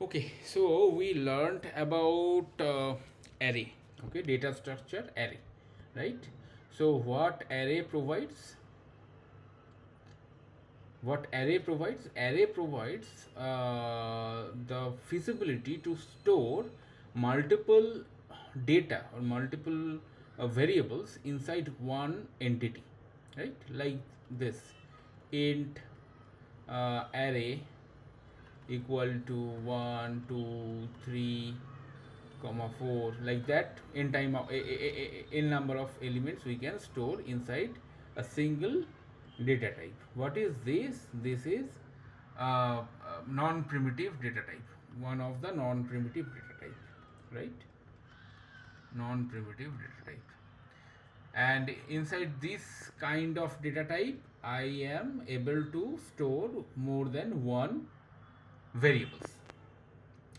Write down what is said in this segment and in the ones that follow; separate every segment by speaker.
Speaker 1: Okay, so we learned about array, okay, data structure array, right? So what array provides? What array provides? Array provides the feasibility to store multiple data or multiple variables inside one entity, right? Like this int array equal to 1 2 3 comma 4, like that. In time of in number of elements we can store inside a single data type. What is this? This is non-primitive data type, one of the non-primitive data type, right? Non-primitive data type. And inside this kind of data type I am able to store more than one variables.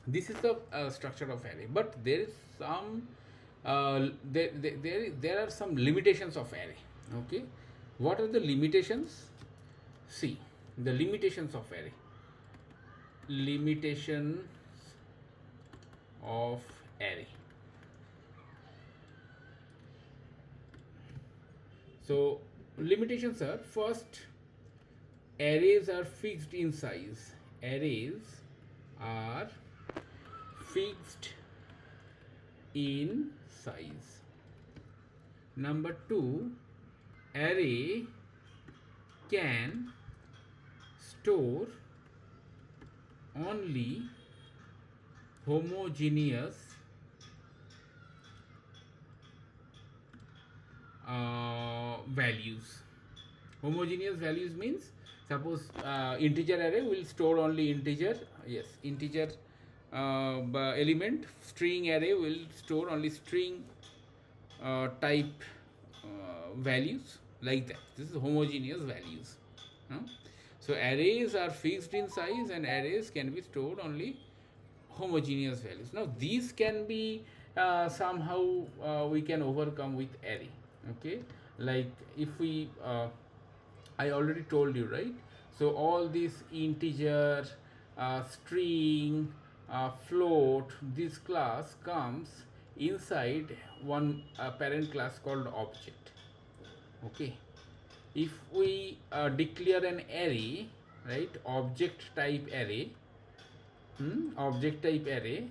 Speaker 1: This is the structure of array, but there is some there are some limitations of array. Okay, what are the limitations? See, the limitations of array. Limitations of array. So limitations are: first, arrays are fixed in size. Arrays are fixed in size. Number two, array can store only homogeneous values. Homogeneous values means, suppose integer array will store only integer, yes, integer element. String array will store only string type values, like that. This is homogeneous values. So arrays are fixed in size and arrays can be stored only homogeneous values. Now these can be somehow we can overcome with array. Okay, like if we I already told you, right? So all these integer, string, float, this class comes inside one parent class called object. Okay, if we declare an array, right, object type array, object type array,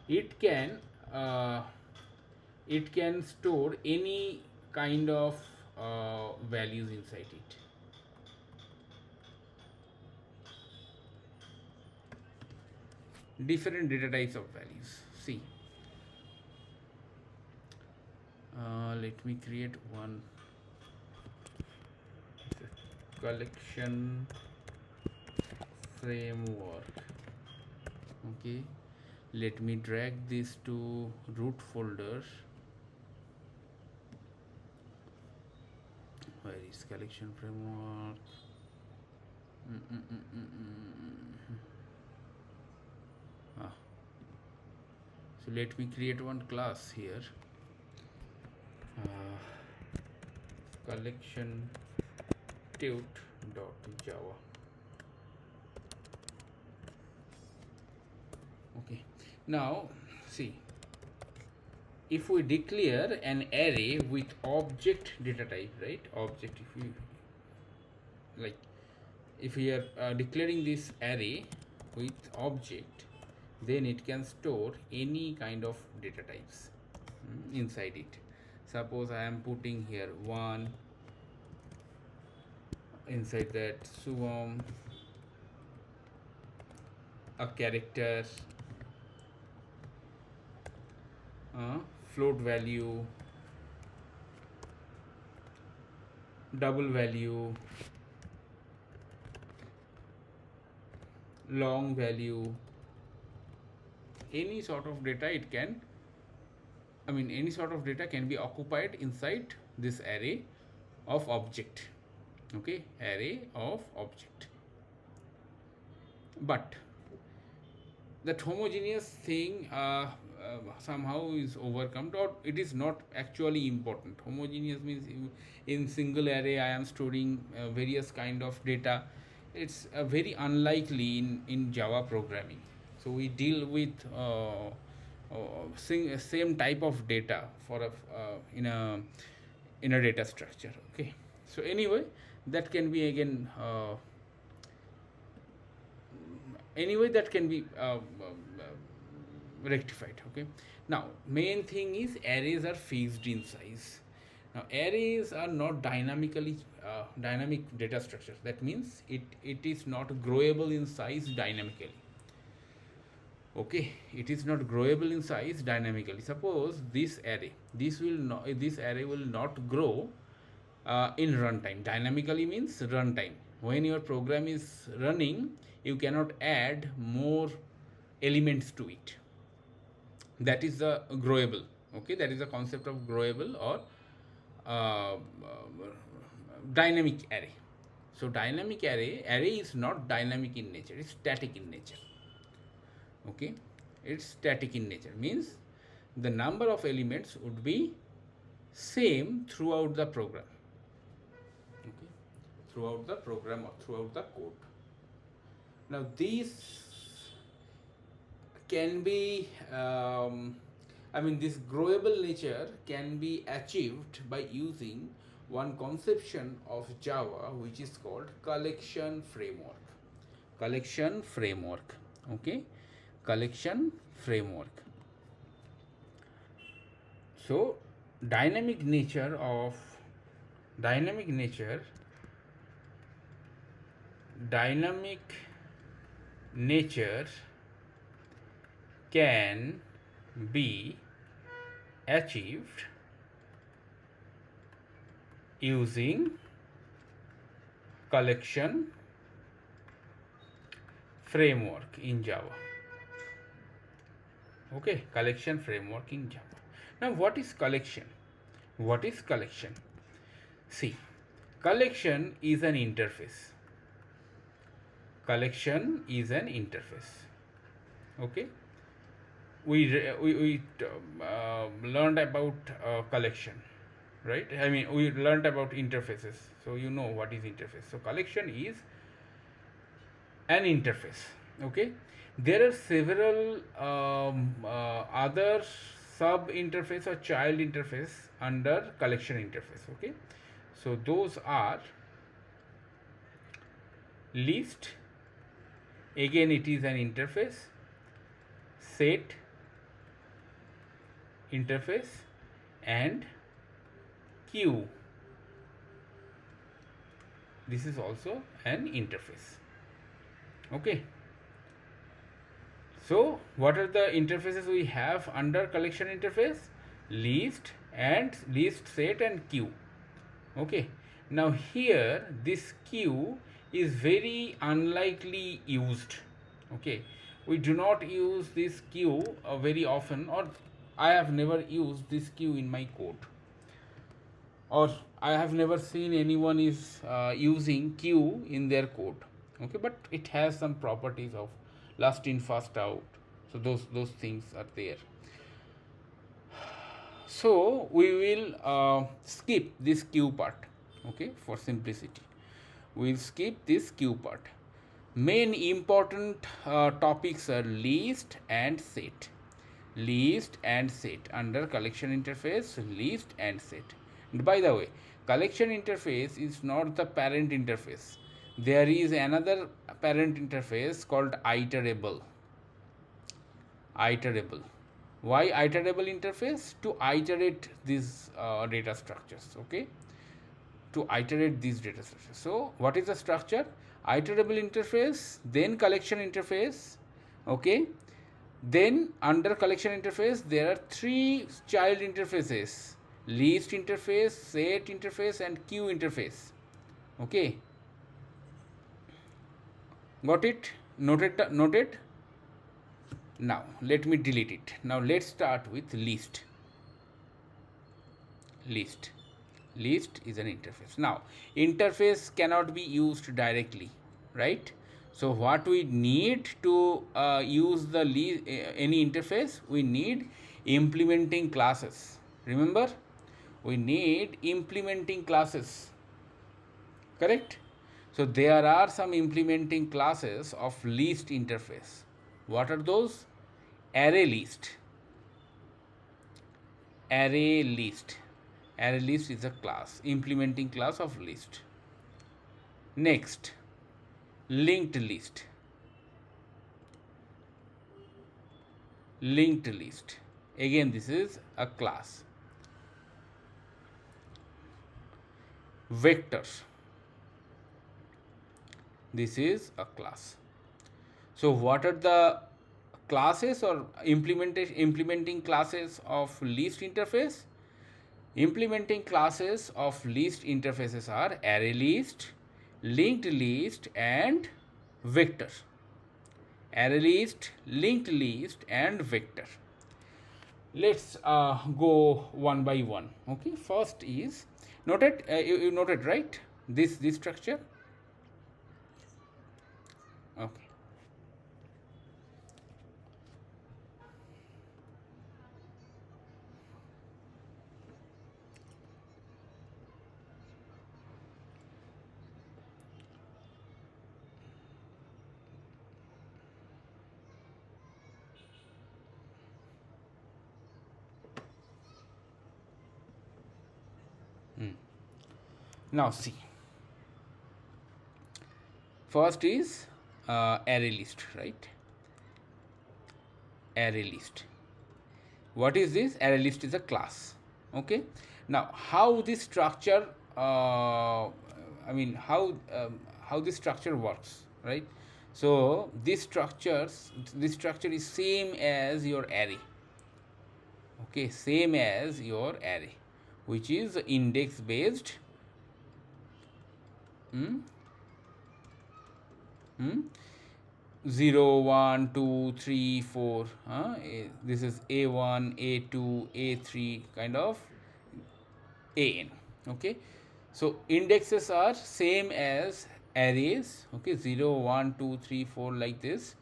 Speaker 1: it can uh, it can store any kind of values inside it. Different data types of values. See, let me create one collection framework. Okay, let me drag this to root folder. Where is collection framework? So let me create one class here. Collection tut.java. Okay, now see, if we declare an array with object data type, right? Object, if you like, if we are declaring this array with object, then it can store any kind of data types inside it. Suppose I am putting here 1, inside that Suvam, a character, float value, double value, long value, any sort of data it can, I mean any sort of data can be occupied inside this array of object. Okay, array of object. But that homogeneous thing somehow is overcome, or it is not actually important. Homogeneous means in single array I am storing various kind of data it's very unlikely in Java programming. So we deal with same type of data for a in a data structure. Okay. So anyway, that can be again anyway that can be rectified. Okay. Now main thing is arrays are fixed in size. Now arrays are not dynamic data structures. That means it is not growable in size dynamically. Okay, it is not growable in size dynamically. Suppose this array will not grow in runtime. Dynamically means runtime. When your program is running, you cannot add more elements to it. That is the growable. Okay, that is the concept of growable or uh, dynamic array. So dynamic array is not dynamic in nature, it's static in nature. Okay, it's static in nature means the number of elements would be same throughout the program. Okay, throughout the program or throughout the code. Now these can be this growable nature can be achieved by using one conception of Java which is called collection framework. Collection framework. Okay, collection framework. So dynamic nature dynamic nature can be achieved using collection framework in Java. Okay, collection framework in Java. Now what is collection? What is collection? See, collection is an interface. Collection is an interface. Okay, we learned about collection, right? We learned about interfaces, so you know what is interface. So collection is an interface. Okay, there are several other sub interface or child interface under collection interface. Okay, so those are list, again it is an interface, set interface, and queue. This is also an interface. Okay, so what are the interfaces we have under collection interface? List, set, and queue. Okay, now here this queue is very unlikely used. Okay, we do not use this queue very often, or I have never used this queue in my code, or I have never seen anyone is using queue in their code. Okay, but it has some properties of last in first out, so those things are there. So we will skip this queue part. Okay, for simplicity we'll skip this queue part. Main important topics are list and set. List and set under collection interface. List and set. And by the way, collection interface is not the parent interface. There is another parent interface called iterable. Iterable. Why iterable interface? To iterate these data structures. Okay, to iterate these data structures. So what is the structure? Iterable interface, then collection interface. Okay, then under collection interface there are three child interfaces: list interface, set interface, and queue interface. Okay, got it? Noted? Now let me delete it. Now let's start with list. List is an interface. Now interface cannot be used directly, right? So what we need to use the any interface, we need implementing classes. Remember, we need implementing classes, correct? So there are some implementing classes of list interface. What are those? Array list. Array list. Array list is a class, implementing class of list. Next, linked list. Linked list. Again, this is a class. Vector. This is a class. So what are the classes or implementing classes of list interface? Implementing classes of list interfaces are array list, linked list, and vector. Array list, linked list, and vector. Let's go one by one. Okay, first is noted. You noted, right? This structure. Okay. Now see. First is array list, right? Array list. What is this? Array list is a class. Okay. Now, how this structure? How this structure works, right? So this structure is same as your array. Okay, same as your array, which is index based. 0, 1, 2, 3, 4. This is A1, A2, A3 kind of AN. Okay, so indexes are same as arrays. Okay, 0, 1, 2, 3, 4 like this.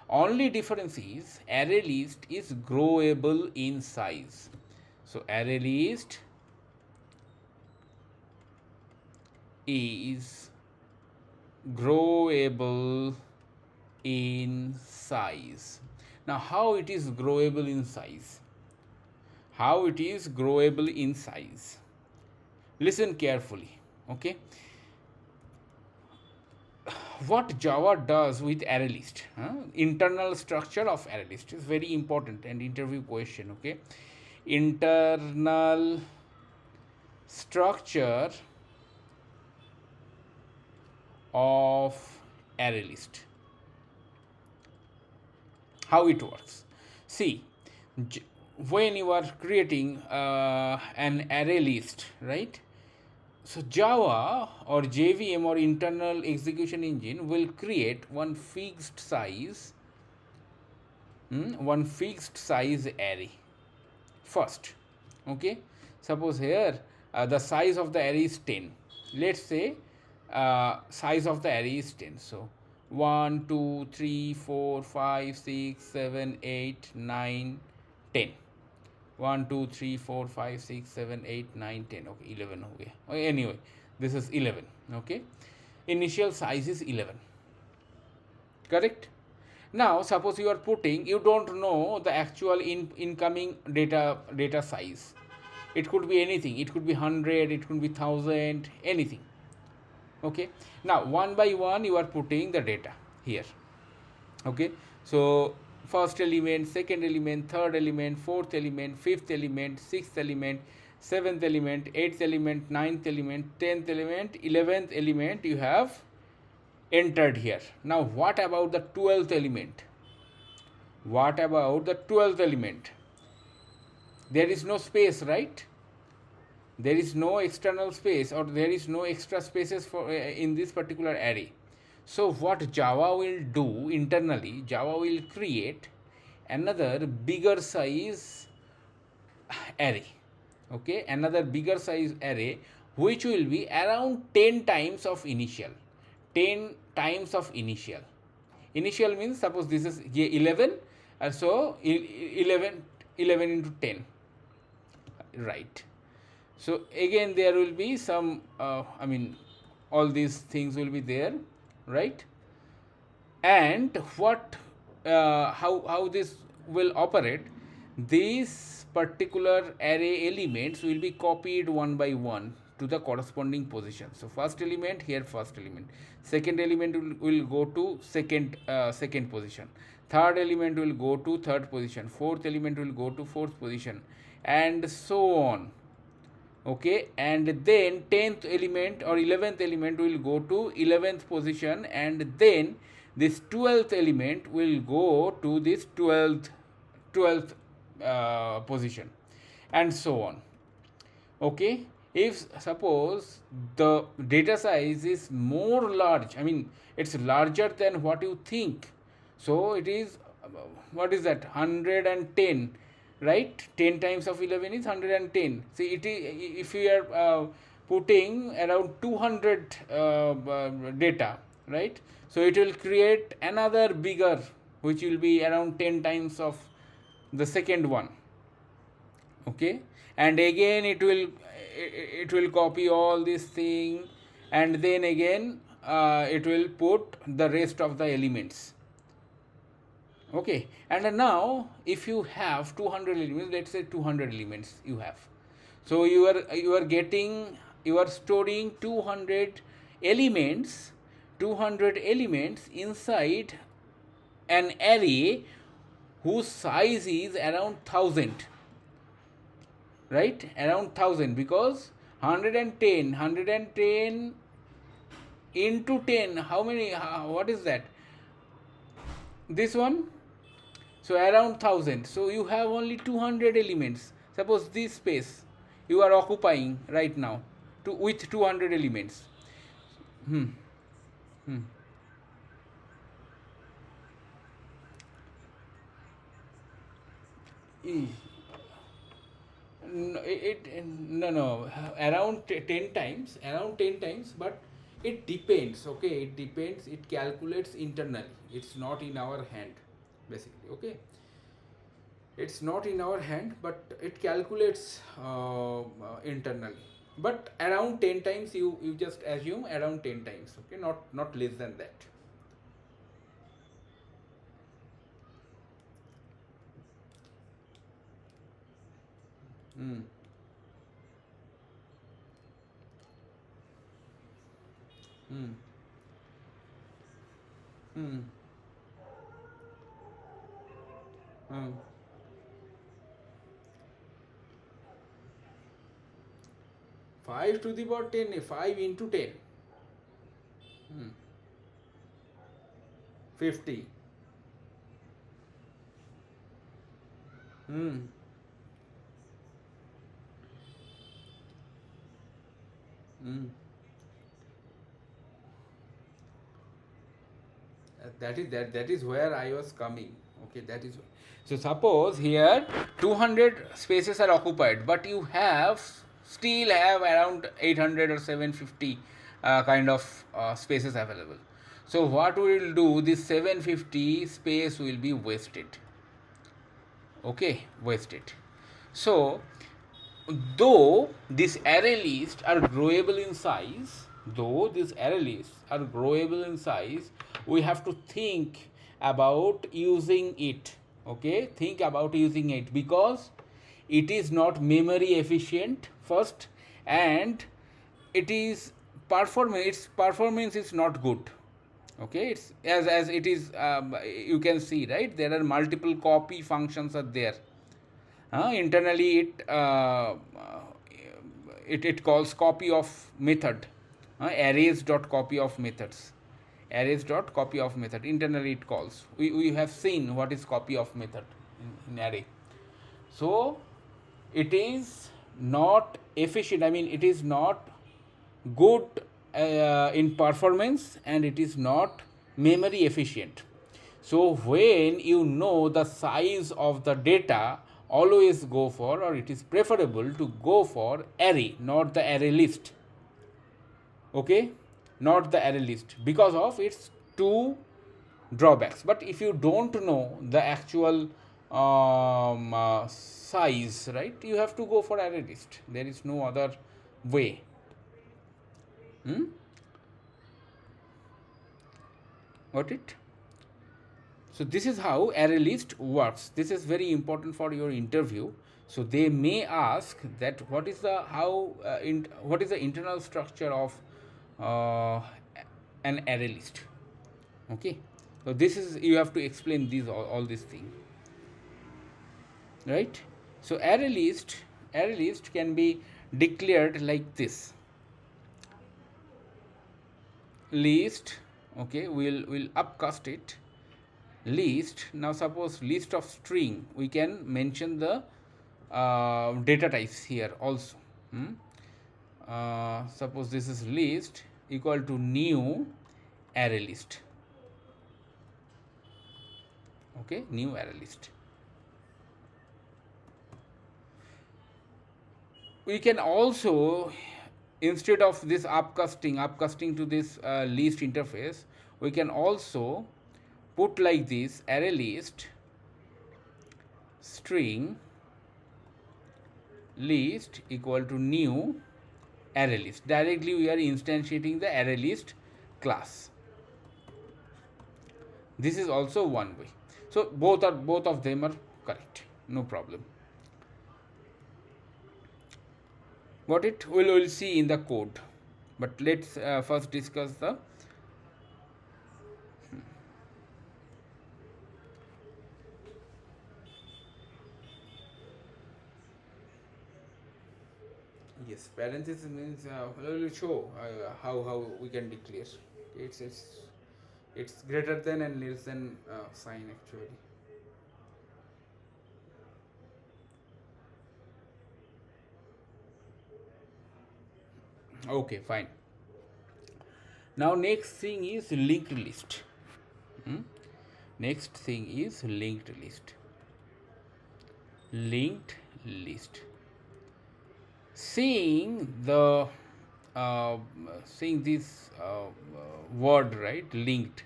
Speaker 1: Only difference is array list is growable in size. So array list is growable in size. Now, how it is growable in size? How it is growable in size? Listen carefully. Okay. What Java does with array list? Internal structure of array list is very important and interview question. Okay. Internal structure of array list. How it works? See, when you are creating an array list, right? So Java or JVM or internal execution engine will create one fixed size array first. Okay, suppose here the size of the array is 10. Let's say size of the array is 10. So 1, 2, 3, 4, 5, 6, 7, 8, 9, 10. 1, 2, 3, 4, 5, 6, 7, 8, 9, 10. Okay, 11 ho gaya. Okay, anyway, this is 11. Okay, initial size is 11. Correct? Now, suppose you are putting, you don't know the actual incoming data size. It could be anything. It could be 100, it could be 1000, anything. Okay, now one by one you are putting the data here. Okay, so first element, second element, third element, fourth element, fifth element, sixth element, seventh element, eighth element, ninth element, 10th element, 11th element you have entered here. Now what about the 12th element? What about the 12th element? There is no space, right? There is no external space, or there is no extra spaces for in this particular array. So what Java will do internally, Java will create another bigger size array. Okay, another bigger size array which will be around 10 times of initial. 10 times of initial. Initial means suppose this is 11, so 11 into 10, right? So again there will be some all these things will be there, right? And what how this will operate, these particular array elements will be copied one by one to the corresponding position. So first element here, first element, second element will go to second position, third element will go to third position, fourth element will go to fourth position, and so on. Okay, and then 10th element or 11th element will go to 11th position, and then this 12th element will go to this 12th position, and so on. Okay, if suppose the data size is more large, I mean it's larger than what you think, so it is what is that, 110, right? 10 times of 11 is 110. See, it is, if you are putting around 200 data, right? So it will create another bigger, which will be around 10 times of the second one. Okay, and again it will copy all this thing, and then again it will put the rest of the elements. Okay, and now if you have 200 elements, let's say 200 elements you have, so you are storing 200 elements inside an array whose size is around 1000, right? Around 1000, because 110 into 10, how many, what is that, this one? So around 1000. So you have only 200 elements. Suppose this space you are occupying right now with 200 elements. No, around 10 times, but it depends. Okay, it depends, it calculates internally, it's not in our hand basically. Okay, it's not in our hand, but it calculates internally, but around 10 times, you just assume around 10 times. Okay, not less than that. Hmm. 5 to the power 10, 5 into 10, 50. That is where I was coming. Okay, that is. So suppose here 200 spaces are occupied, but you still have around 800 or 750 kind of spaces available. So what we will do, this 750 space will be wasted. Okay, wasted. So though these array lists are growable in size, we have to think about using it. Okay, think about using it, because it is not memory efficient first, and its performance is not good. Okay, it's as it is, you can see, right? There are multiple copy functions are there. Internally it calls copy of method, arrays.copy of methods, arrays.copy of method, internally it calls. We have seen what is copy of method in array. So it is not efficient, I mean it is not good in performance, and it is not memory efficient. So when you know the size of the data, always go for, or it is preferable to go for array, not the array list. Okay, not the array list, because of its two drawbacks. But if you don't know the actual size, right, you have to go for array list. There is no other way. Got it? So this is how array list works. This is very important for your interview. So they may ask that what is the what is the internal structure of uh, an array list. Okay. So this is, you have to explain these all these things, right? So array list can be declared like this. List, okay, we'll upcast it. List, now suppose list of string, we can mention the data types here also. Suppose this is list equal to new array list. Okay, new array list. We can also, instead of this upcasting to this list interface, we can also put like this: array list string list equal to new array list. Directly we are instantiating the array list class. This is also one way. So both of them are correct, no problem. Got it? We'll see in the code, but let's first discuss the yes, parenthesis means we'll show how we can declare. It's greater than and less than sign actually. Okay, fine. Now next thing is linked list. Next thing is linked list. Linked list. Seeing the seeing this word, right, linked,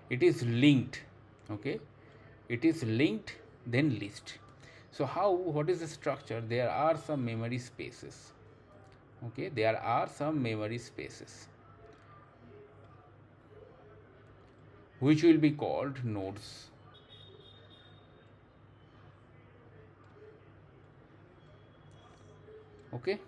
Speaker 1: it is linked. Okay, it is linked then list. So what is the structure? There are some memory spaces. Okay, there are some memory spaces which will be called nodes. Okay,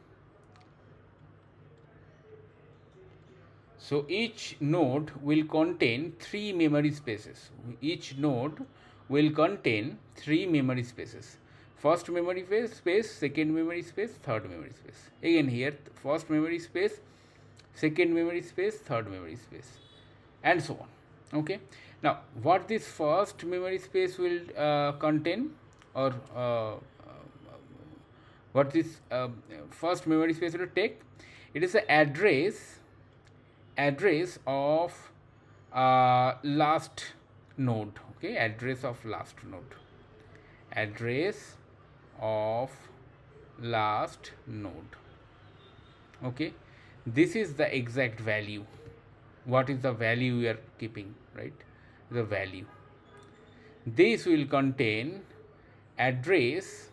Speaker 1: so each node will contain 3 memory spaces. Each node will contain 3 memory spaces. First memory space, second memory space, third memory space. Again here, first memory space, second memory space, third memory space, and so on. Okay, now what this first memory space will contain, or what this first memory space will take? It is the address of last node. Okay, address of last node. Address of last node. Okay, this is the exact value. What is the value we are keeping, right? The value. This will contain address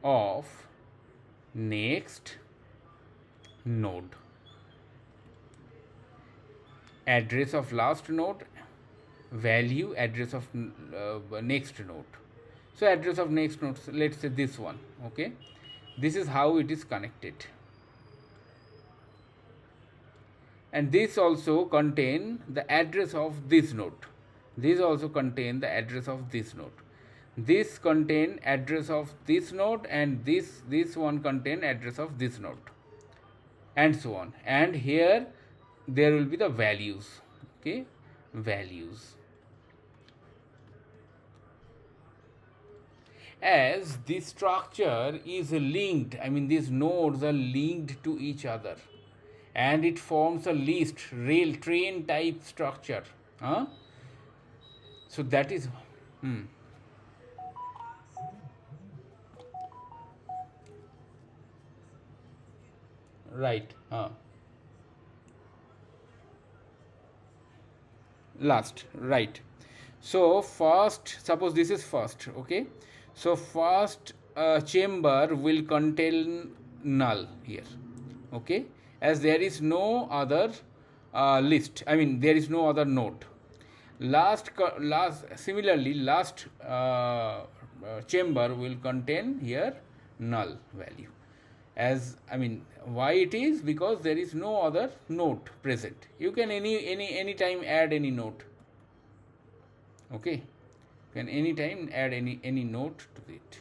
Speaker 1: of next node. Address of last node, value, address of next node. So address of next node, let's say this one. Okay, this is how it is connected. And this also contain the address of this node. This also contain the address of this node. This contain address of this node, and this one contain address of this node, and so on. And here there will be the values. Okay, values. As this structure is linked, I mean these nodes are linked to each other, and it forms a list, rail train type structure. So that is right. Last, right. So first, suppose this is first. Okay, so first chamber will contain null here. Okay, as there is no other list. I mean, there is no other node. Similarly, last chamber will contain here null value. As I mean, why it is? Because there is no other node present. You can any time add any node. Okay, you can anytime add any node to it.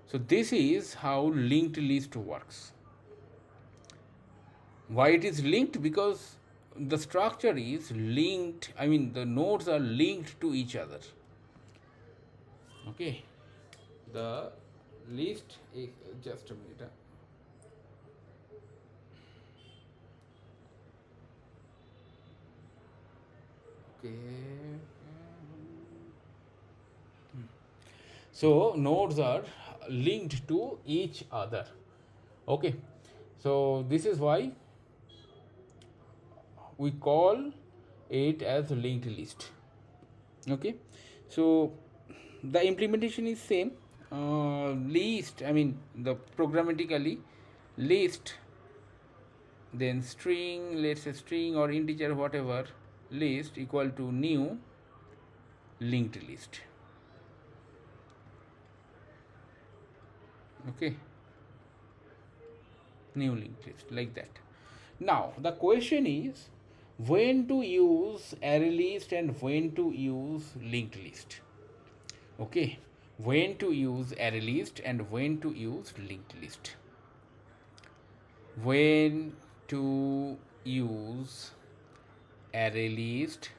Speaker 1: So this is how linked list works. Why it is linked? Because the structure is linked. I mean, the nodes are linked to each other. Okay, the list is just a minute. Okay. So nodes are linked to each other. Okay, so this is why we call it as linked list. Okay, so the implementation is same. List, I mean, the programmatically list, then string, let's say string or integer, whatever, list equal to new linked list. Okay, new linked list, like that. Now the question is when to use array list and when to use linked list. Okay, when to use array list and when to use linked list. When to use array list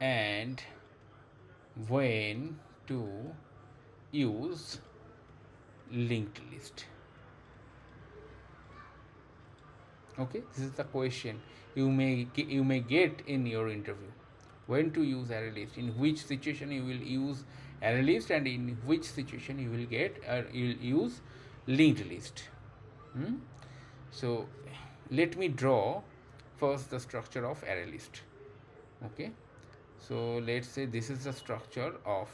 Speaker 1: and when to use linked list. Okay, this is the question you may get in your interview. When to use array list, in which situation you will use array list, and in which situation you will use linked list. So let me draw first the structure of array list. Okay, so let's say this is the structure of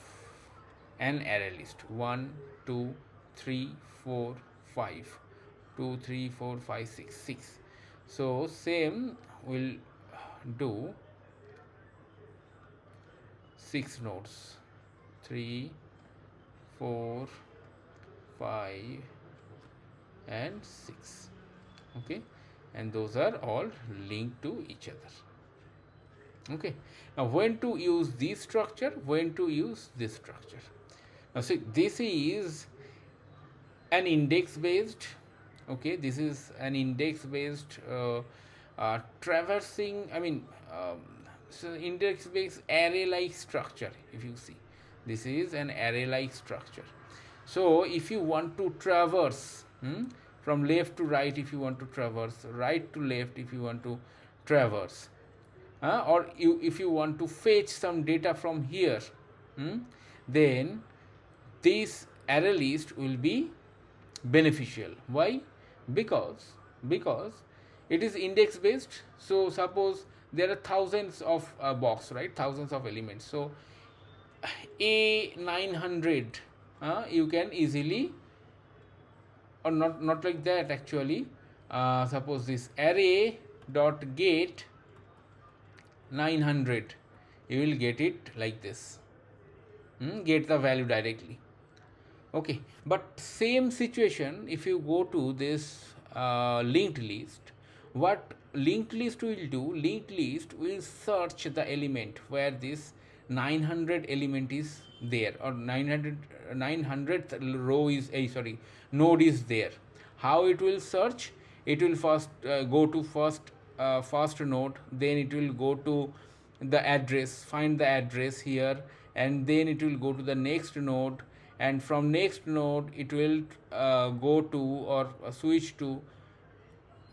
Speaker 1: an array list: 1 2 3 4 5, 2 3 4 5 6 6. So same will do 6 nodes: 3 4 5 and 6. Okay, and those are all linked to each other. Okay, now when to use this structure, when to use this structure. Now see, this is an index based. Okay, this is an index based traversing, I mean, so index based array like structure. If you see, this is an array like structure. So if you want to traverse from left to right, if you want to traverse right to left, if you want to traverse, or if you want to fetch some data from here, then this array list will be beneficial. Why? Because it is index based. So suppose there are thousands of box, right, thousands of elements. So a 900 you can easily, or not like that actually, suppose this array dot get 900, you will get it like this, get the value directly. Okay, but same situation if you go to this linked list. What linked list will do? Linked list will search the element where this 900 element is there, or 900th row is node is there. How it will search? It will first go to first node, then it will go to the address, find the address here, and then it will go to the next node, and from next node it will go to or switch to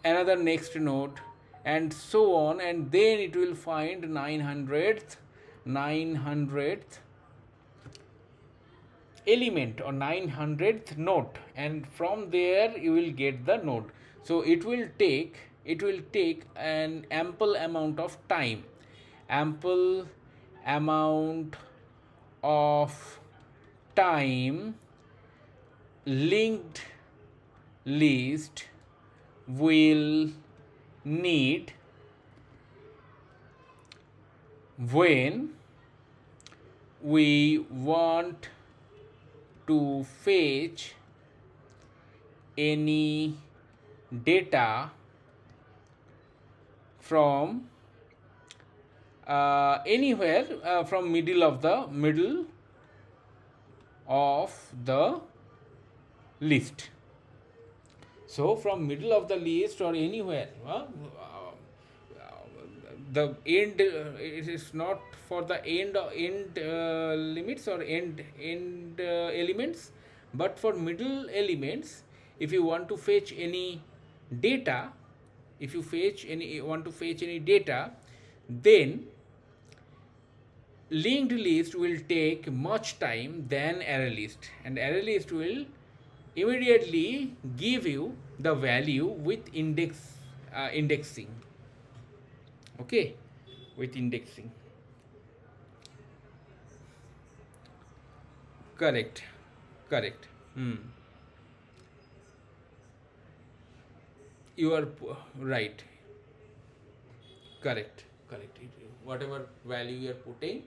Speaker 1: another next node, and so on, and then it will find 900th element or 900th node, and from there you will get the node. So it will take an ample amount of time, linked list will need when we want to fetch any data from anywhere from middle of the list. So from middle of the list or anywhere, the end it is not for the end limits or end elements, but for middle elements. If you want to fetch any data, if you want to fetch any data, then linked list will take much time than array list, and array list will immediately give you the value with indexing. Okay, with indexing. Correct. You are right. Correct. Whatever value you are putting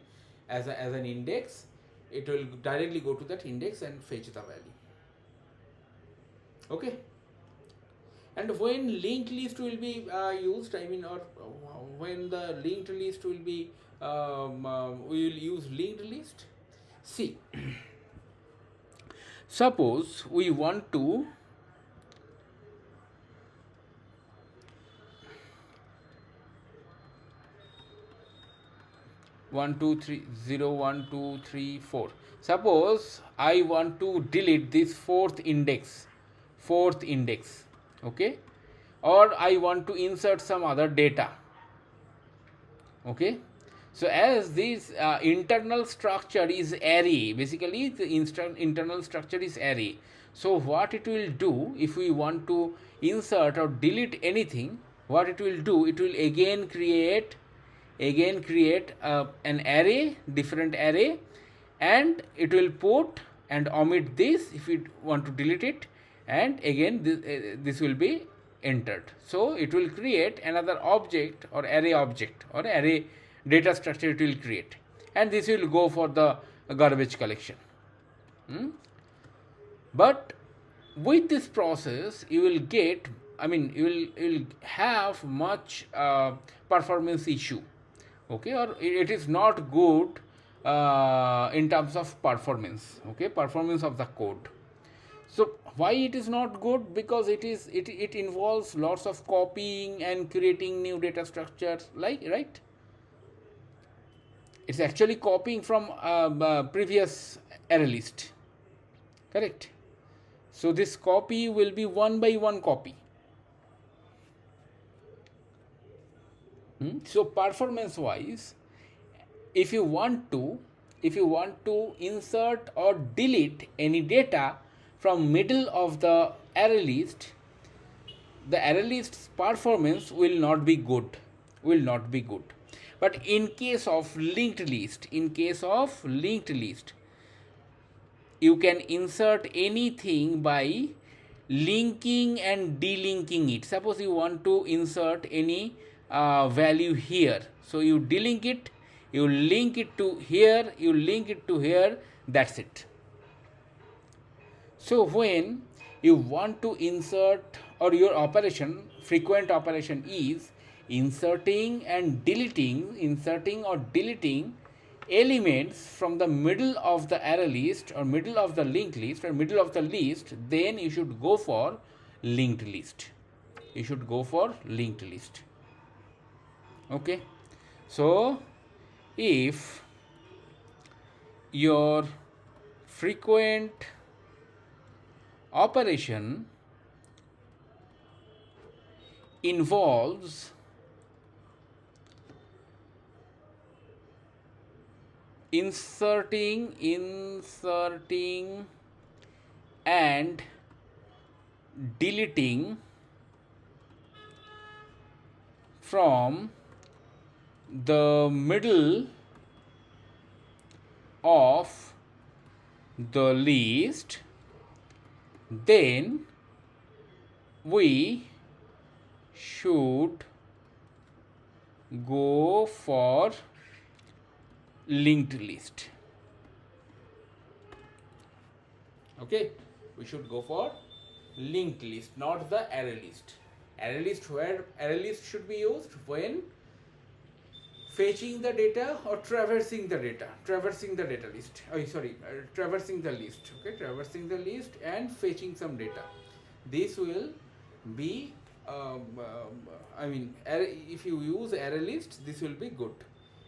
Speaker 1: as an index, it will directly go to that index and fetch the value. Okay. And when linked list will be used, or when the linked list will be, we will use linked list. See, suppose we want to suppose I want to delete this fourth index, okay, or I want to insert some other data. Okay, so as this internal structure is array, basically the internal structure is array. So what it will do, if we want to insert or delete anything, what it will do, it will again create an array, different array, and it will put and omit this if you want to delete it, and again this will be entered. So it will create another object or array data structure it will create, and this will go for the garbage collection. But with this process you will get, you will have much performance issue. Okay, or it is not good in terms of performance. Okay, performance of the code. So why it is not good? Because it involves lots of copying and creating new data structures, right? It's actually copying from previous array list. Correct. So this copy will be one by one copy. So performance wise, if you want to insert or delete any data from middle of the array list, the array list's performance will not be good. But in case of linked list, you can insert anything by linking and delinking it. Suppose you want to insert any value here, so you delink it, you link it to here, that's it. So when you want to insert, or your frequent operation is inserting or deleting elements from the middle of the array list or middle of the linked list or middle of the list, then you should go for linked list. Okay, so if your frequent operation involves inserting and deleting from the middle of the list, then we should go for linked list. Okay, we should go for linked list, not the array list. Array list, where array list should be used when fetching the data or traversing the data list. Traversing the list. Okay, traversing the list and fetching some data. This will be if you use array list, this will be good.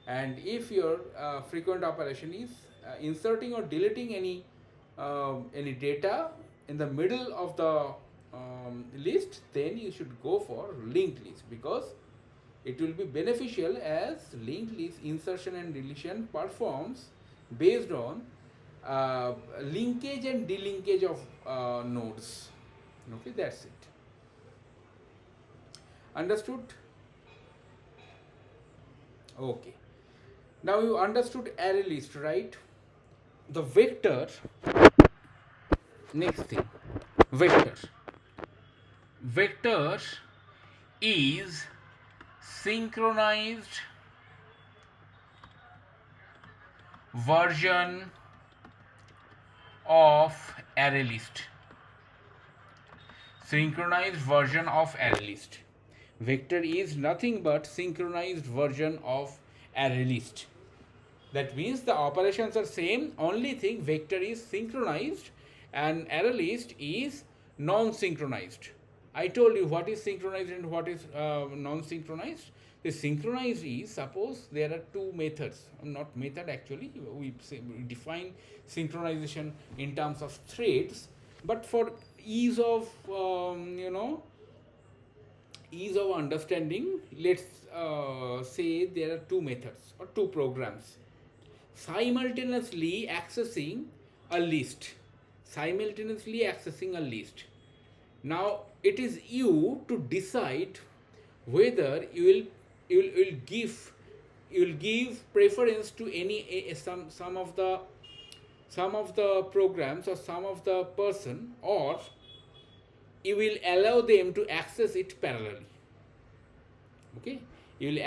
Speaker 1: And if your frequent operation is inserting or deleting any data in the middle of the list, then you should go for linked list, because it will be beneficial as linked list insertion and deletion performs based on linkage and delinkage of nodes. Okay, that's it. Understood? Okay. Now you understood array list, right? The vector, next thing, vector. Vector is synchronized version of array list. Synchronized version of array list. Vector is nothing but synchronized version of array list. That means the operations are same, only thing vector is synchronized and array list is non-synchronized. I told you what is synchronized and what is non-synchronized. The synchronized is, suppose there are two methods, not method actually, we define synchronization in terms of threads, but for ease of ease of understanding, let's say there are two methods or two programs simultaneously accessing a list. Now it is you to decide whether you will give preference to any some of the programs or some of the person, or you will allow them to access it parallelly. Okay, you will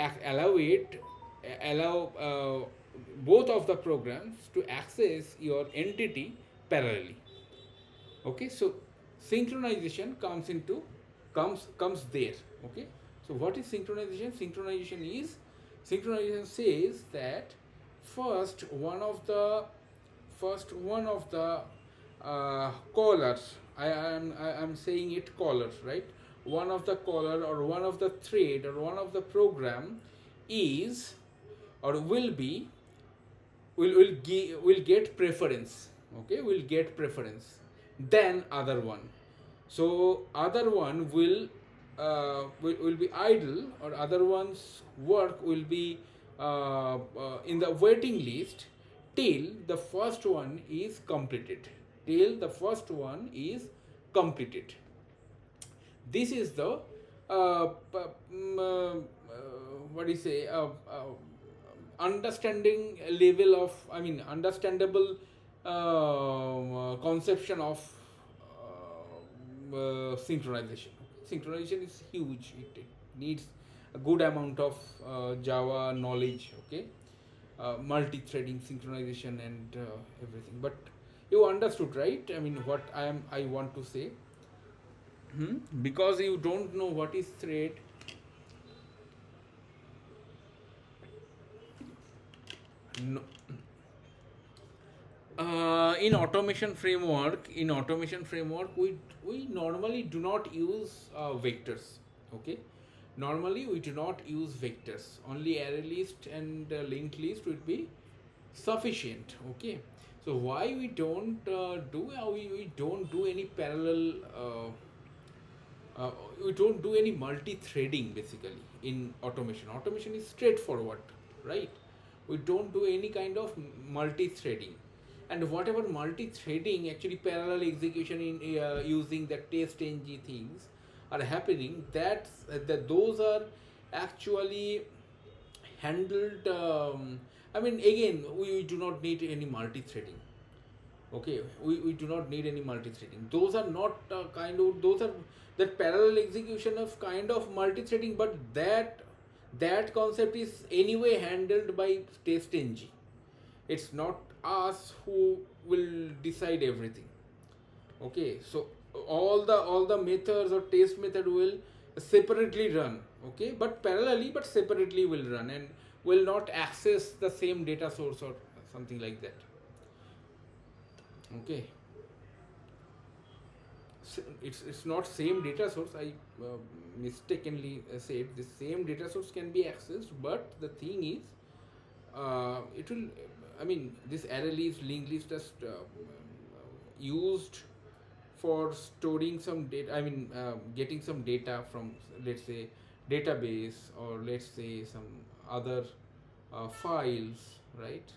Speaker 1: allow both of the programs to access your entity parallelly. Okay, so synchronization comes there. Okay, so what is synchronization? Synchronization says that first one of the callers, I am saying it callers, right? One of the caller or one of the thread or one of the program is or will get preference. Okay, will get preference than other one. So other one will be idle, or other one's work will be in the waiting list till the first one is completed. This is the what do you say, understanding level of, understandable conception of synchronization. Synchronization is huge. It needs a good amount of Java knowledge. Okay, multi-threading synchronization and everything. But you understood, right? What I want to say. Because you don't know what is thread. No. In automation framework, we normally do not use vectors. Okay, normally we do not use vectors. Only array list and linked list would be sufficient. Okay, so why we don't we don't do any parallel. We don't do any multi-threading basically in automation. Automation is straightforward, right? We don't do any kind of multi-threading, and whatever multi-threading, actually parallel execution in using the test ng things are happening. Those are actually handled. Again, we do not need any multi-threading. Okay, we do not need any multi-threading. Those are not those are that parallel execution of kind of multi-threading, but that concept is anyway handled by test-ng. It's not us who will decide everything. Okay, so all the methods or test method will separately run. Okay, but parallelly but separately will run and will not access the same data source or something like that. Okay, it's not same data source. I mistakenly said the same data source can be accessed, but the thing is, it will. I mean, this array list, linked list, just used for storing some data. I mean, getting some data from, let's say, database, or let's say some other files, right?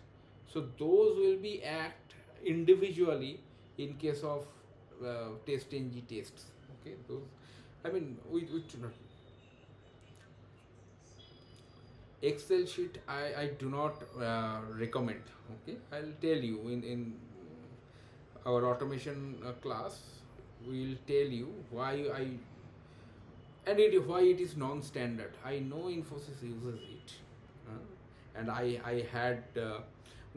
Speaker 1: So those will be act individually in case of test-ng tests. Okay, those. I mean, we do not. Excel sheet I do not recommend. Okay, I'll tell you in our automation class. We'll tell you why why it is non-standard. I know Infosys uses it, and I had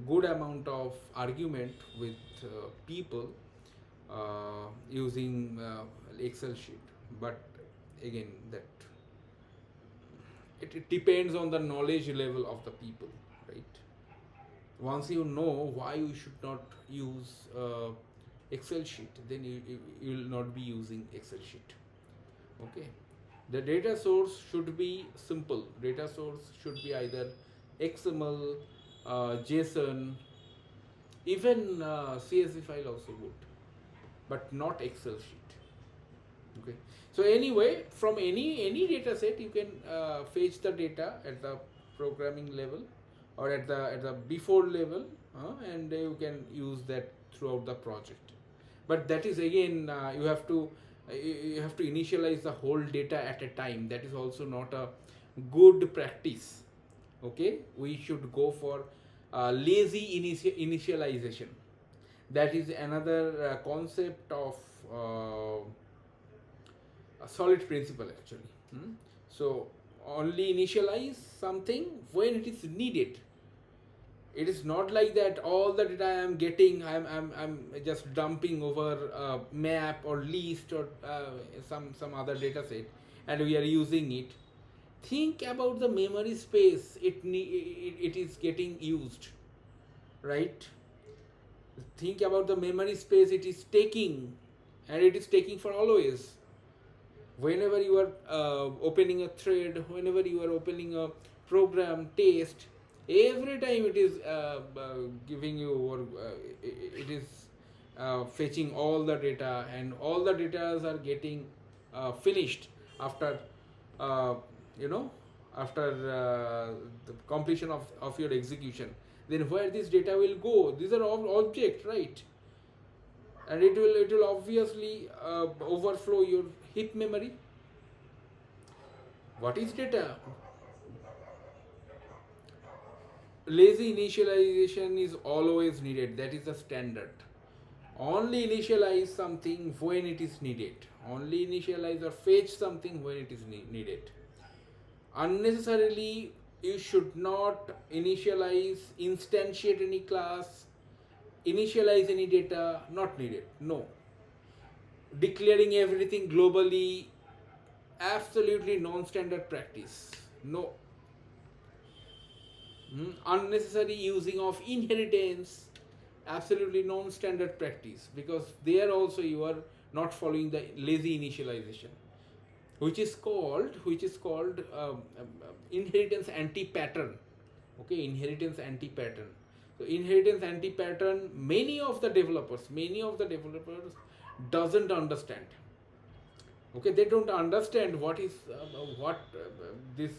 Speaker 1: good amount of argument with people using Excel sheet, but again that it depends on the knowledge level of the people, right? Once you know why you should not use Excel sheet, then you will not be using Excel sheet. Okay, the data source should be simple. Data source should be either XML, JSON, even CSV file also good, but not Excel sheet. Okay, so anyway, from any data set you can fetch the data at the programming level or at the before level, and you can use that throughout the project. But that is again you have to initialize the whole data at a time. That is also not a good practice. Okay, we should go for lazy initialization. That is another concept of a solid principle actually. So only initialize something when it is needed. It is not like that all the data I am getting I'm just dumping over a map or list or some other data set and we are using it. Think about the memory space it is getting used, right? Think about the memory space it is taking, and it is taking for always. Whenever you are opening a thread, whenever you are opening a program test, every time it is giving you or it is fetching all the data, and all the data are getting finished after uh, you know after the completion of your execution. Then where this data will go? These are all objects, right? And it will obviously overflow your heap memory. What is data? Lazy initialization is always needed. That is the standard. Only initialize something when it is needed. Only initialize or fetch something when it is needed. Unnecessarily, you should not initialize, instantiate any class, initialize any data, not needed. No. Declaring everything globally, absolutely non-standard practice. No. Unnecessary using of inheritance, absolutely non-standard practice, because there also you are not following the lazy initialization, which is called inheritance anti-pattern. Okay, inheritance anti-pattern. So inheritance anti-pattern, many of the developers doesn't understand. Okay, they don't understand what is this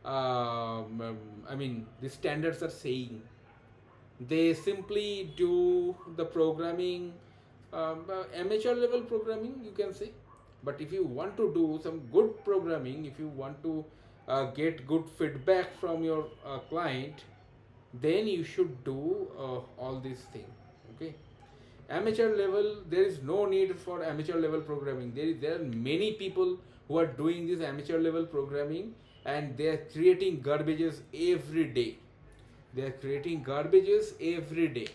Speaker 1: I mean the standards are saying. They simply do the programming, amateur level programming you can say. But if you want to do some good programming, if you want to get good feedback from your client, then you should do all these things. Okay, Amateur level, there is no need for amateur level programming. There are many people who are doing this amateur level programming, and they are creating garbages every day. They are creating garbages every day.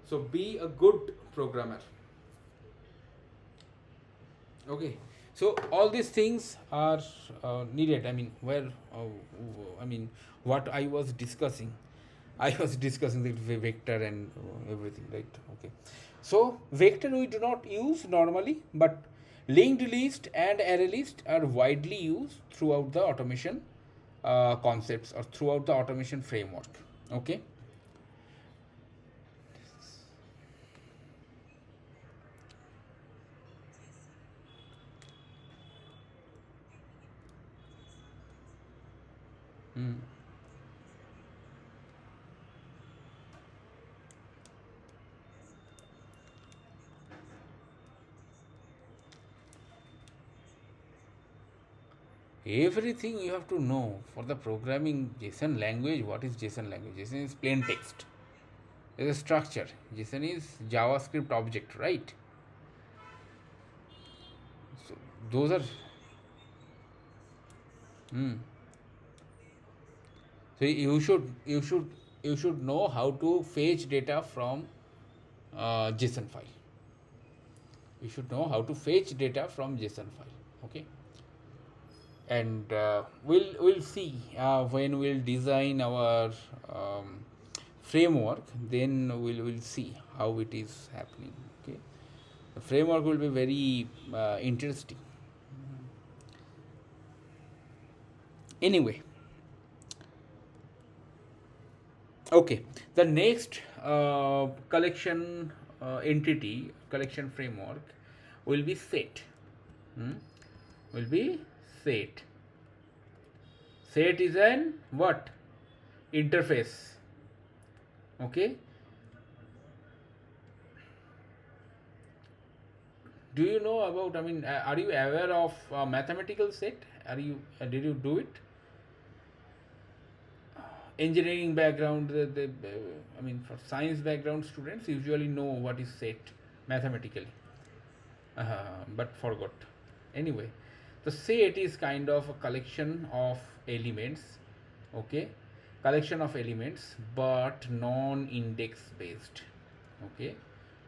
Speaker 1: So be a good programmer. Okay, so all these things are needed. I mean, I mean, what I was discussing, I was discussing the vector and everything, right? Okay, so vector we do not use normally, but linked list and array list are widely used throughout the automation concepts or throughout the automation framework. Okay. Mm. Everything you have to know for the programming JSON language. What is JSON language? JSON is plain text. There's a structure. JSON is JavaScript object, right? So those are. Hmm. So you should know how to fetch data from JSON file. You should know how to fetch data from JSON file. Okay. And we'll see when we'll design our framework. Then we'll see how it is happening. Okay, the framework will be very interesting. Anyway, okay, the next collection entity collection framework will be set. Hmm? Will be set. Set is an what? Interface. Okay. Do you know about? I mean, are you aware of mathematical set? Did you do it? Engineering background, I mean, for science background students usually know what is set mathematically, but forgot. Anyway, the set is kind of a collection of elements. Okay, collection of elements, but non-index based. Okay,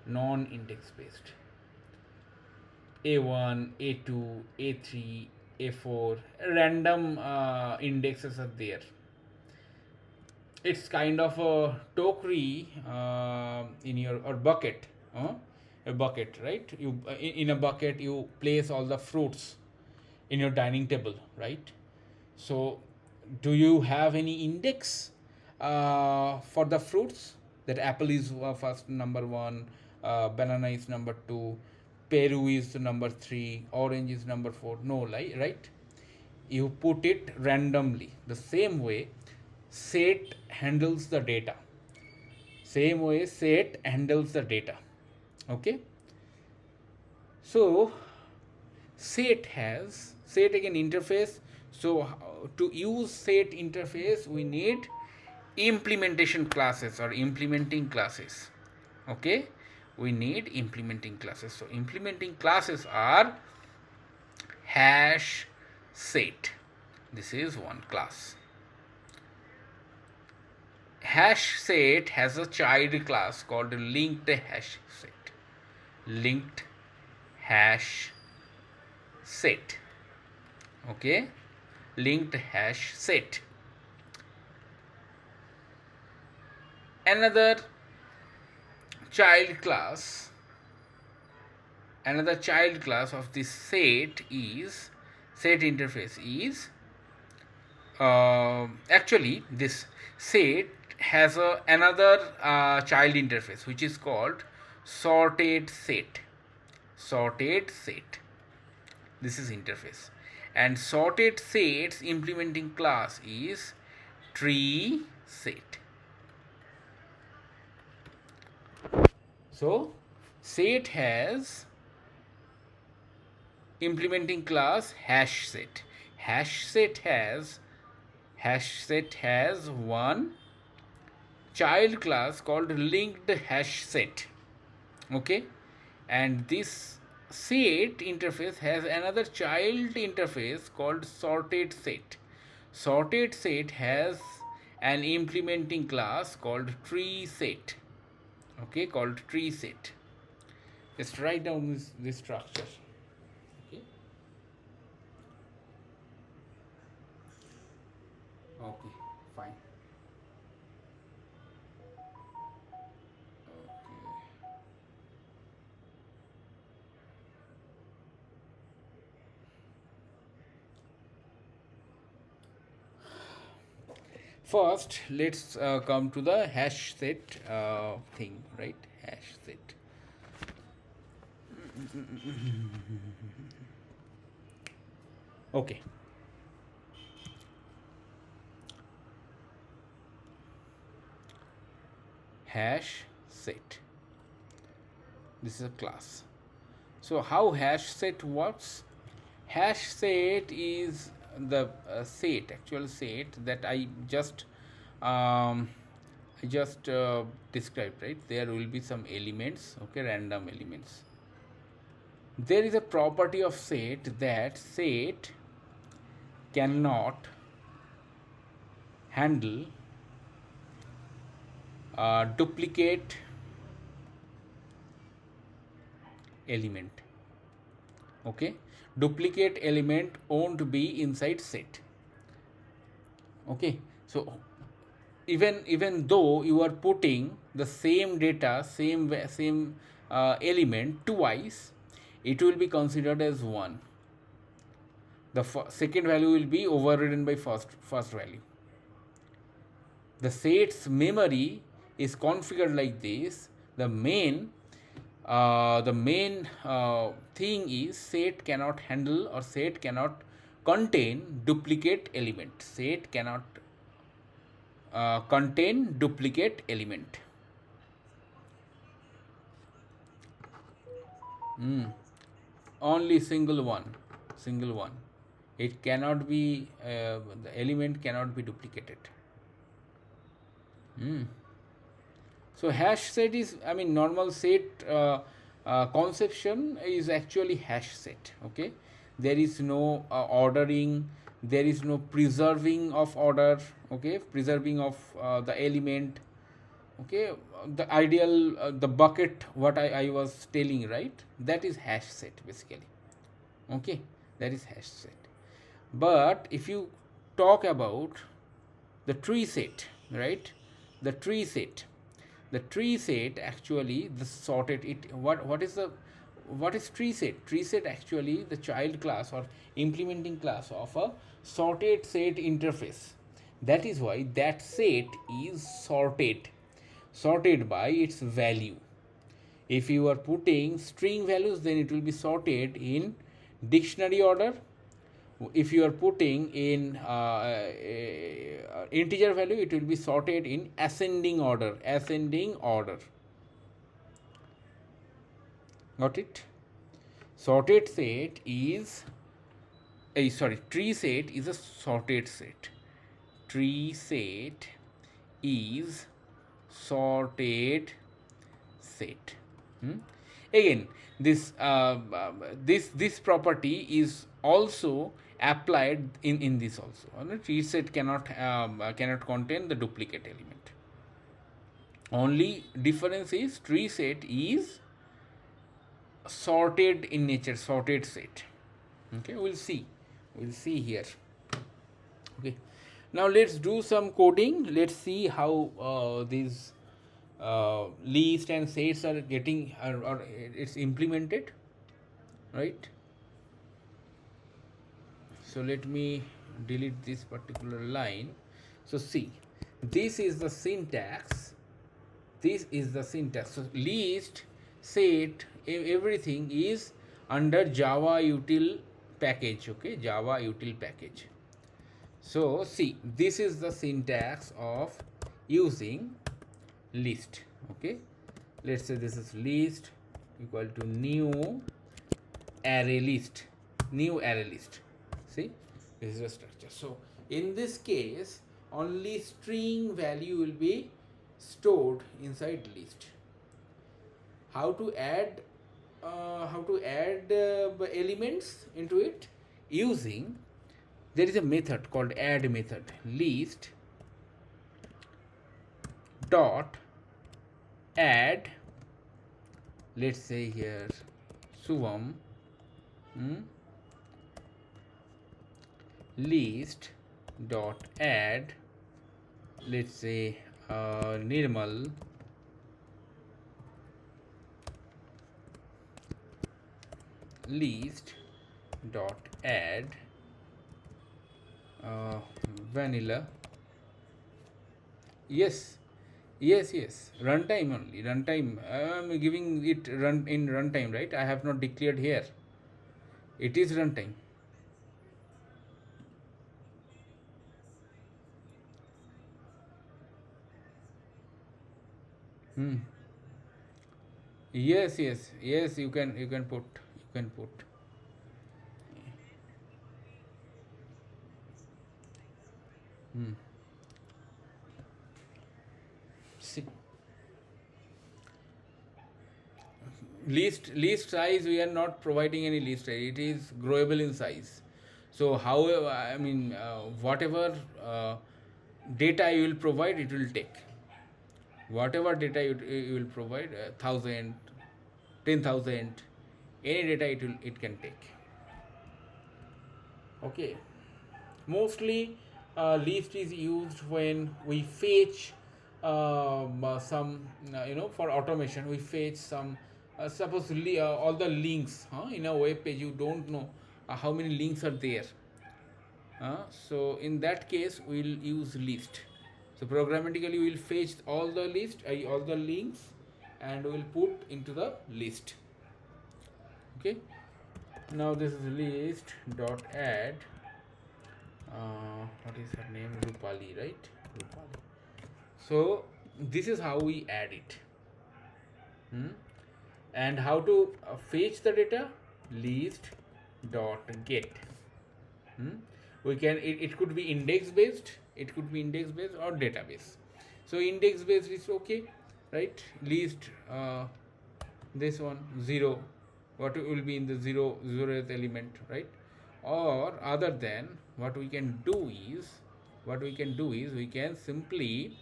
Speaker 1: non-index based. A1, A2, A3, A4, random indexes are there. It's kind of a tokery in your or bucket, a bucket, right? You in a bucket you place all the fruits in your dining table, right? So do you have any index for the fruits? That apple is first number one, banana is number two, peru is number three, orange is number four. No, right? You put it randomly. The same way set handles the data. Same way set handles the data. Okay. So set again interface. So to use set interface we need implementation classes or implementing classes. Okay, we need implementing classes. So implementing classes are hash set. This is one class. Hash set has a child class called linked hash set. Linked hash set. Okay, linked hash set. Another child class of this set interface is actually this set has another child interface which is called sorted set. This is interface, and sorted set's implementing class is tree set. So set has implementing class hash set. Hash set has one child class called linked hash set. Okay, and this set interface has another child interface called sorted set. Sorted set has an implementing class called tree set. Okay, called tree set. Just write down this structure. Okay. Okay, fine. Okay. First, let's come to the hash set thing, right? Hash set. Okay. Hash set. This is a class. So how hash set works? Hash set is the actual set that um, I just described, right? There will be some elements, okay, random elements. There is a property of set that set cannot handle duplicate element. Okay, duplicate element won't be inside set. Okay, so even though you are putting the same data, same element twice, it will be considered as one. The second value will be overridden by first value. The set's memory is configured like this. The main thing is set cannot handle or set cannot contain duplicate element. Set cannot contain duplicate element. Only single one. It cannot be the element cannot be duplicated. So hash set is, I mean, normal set conception is actually hash set. Okay, there is no ordering, there is no preserving of order. Okay, preserving of the element. Okay, the ideal the bucket what I was telling, right, that is hash set basically. Okay, that is hash set. But if you talk about the tree set, right, the tree set, actually the sorted it what is tree set? Tree set actually the child class or implementing class of a sorted set interface. That is why that set is sorted by its value. If you are putting string values, then it will be sorted in dictionary order. If you are putting in integer value, it will be sorted in ascending order. Got it? Sorted set is tree set is a sorted set. Tree set is sorted set. Again, this property is also applied in this also. Tree set cannot contain the duplicate element. Only difference is tree set is sorted in nature, sorted set. Okay, we'll see here. Okay, now let's do some coding. Let's see how these list and sets are getting or it's implemented, right? So let me delete this particular line. So see, this is the syntax. So list, set, everything is under Java util package. Okay, Java util package. So see, this is the syntax of using list. Okay, let's say this is list equal to new array list. See, this is a structure. So in this case, only string value will be stored inside list. how to add elements into it using, there is a method called add method. List dot add, let's say here Suvam, list dot add, let's say Nirmal, list dot add vanilla. Yes, yes, runtime only, runtime. I'm giving it run in runtime, right? I have not declared here. It is runtime. Yes, you can put. See, list size, we are not providing any list size. It is growable in size. So however, I mean, whatever data you will provide, it will take. Whatever data you will provide, 1,000, 10,000, any data it can take. Okay. Mostly list is used when we fetch some, for automation we fetch some, suppose all the links, in a web page, you don't know how many links are there. So in that case we'll use list. So programmatically we'll fetch all the all the links, and we'll put into the list. Okay. Now this is list dot add, what is her name, Rupali, right? Rupali. So this is how we add it. And how to fetch the data, list dot get. We can, it could be index based, or database. So index based is okay, right? List this one 0, what will be in the 0th element, right? Or other than, what we can do is we can simply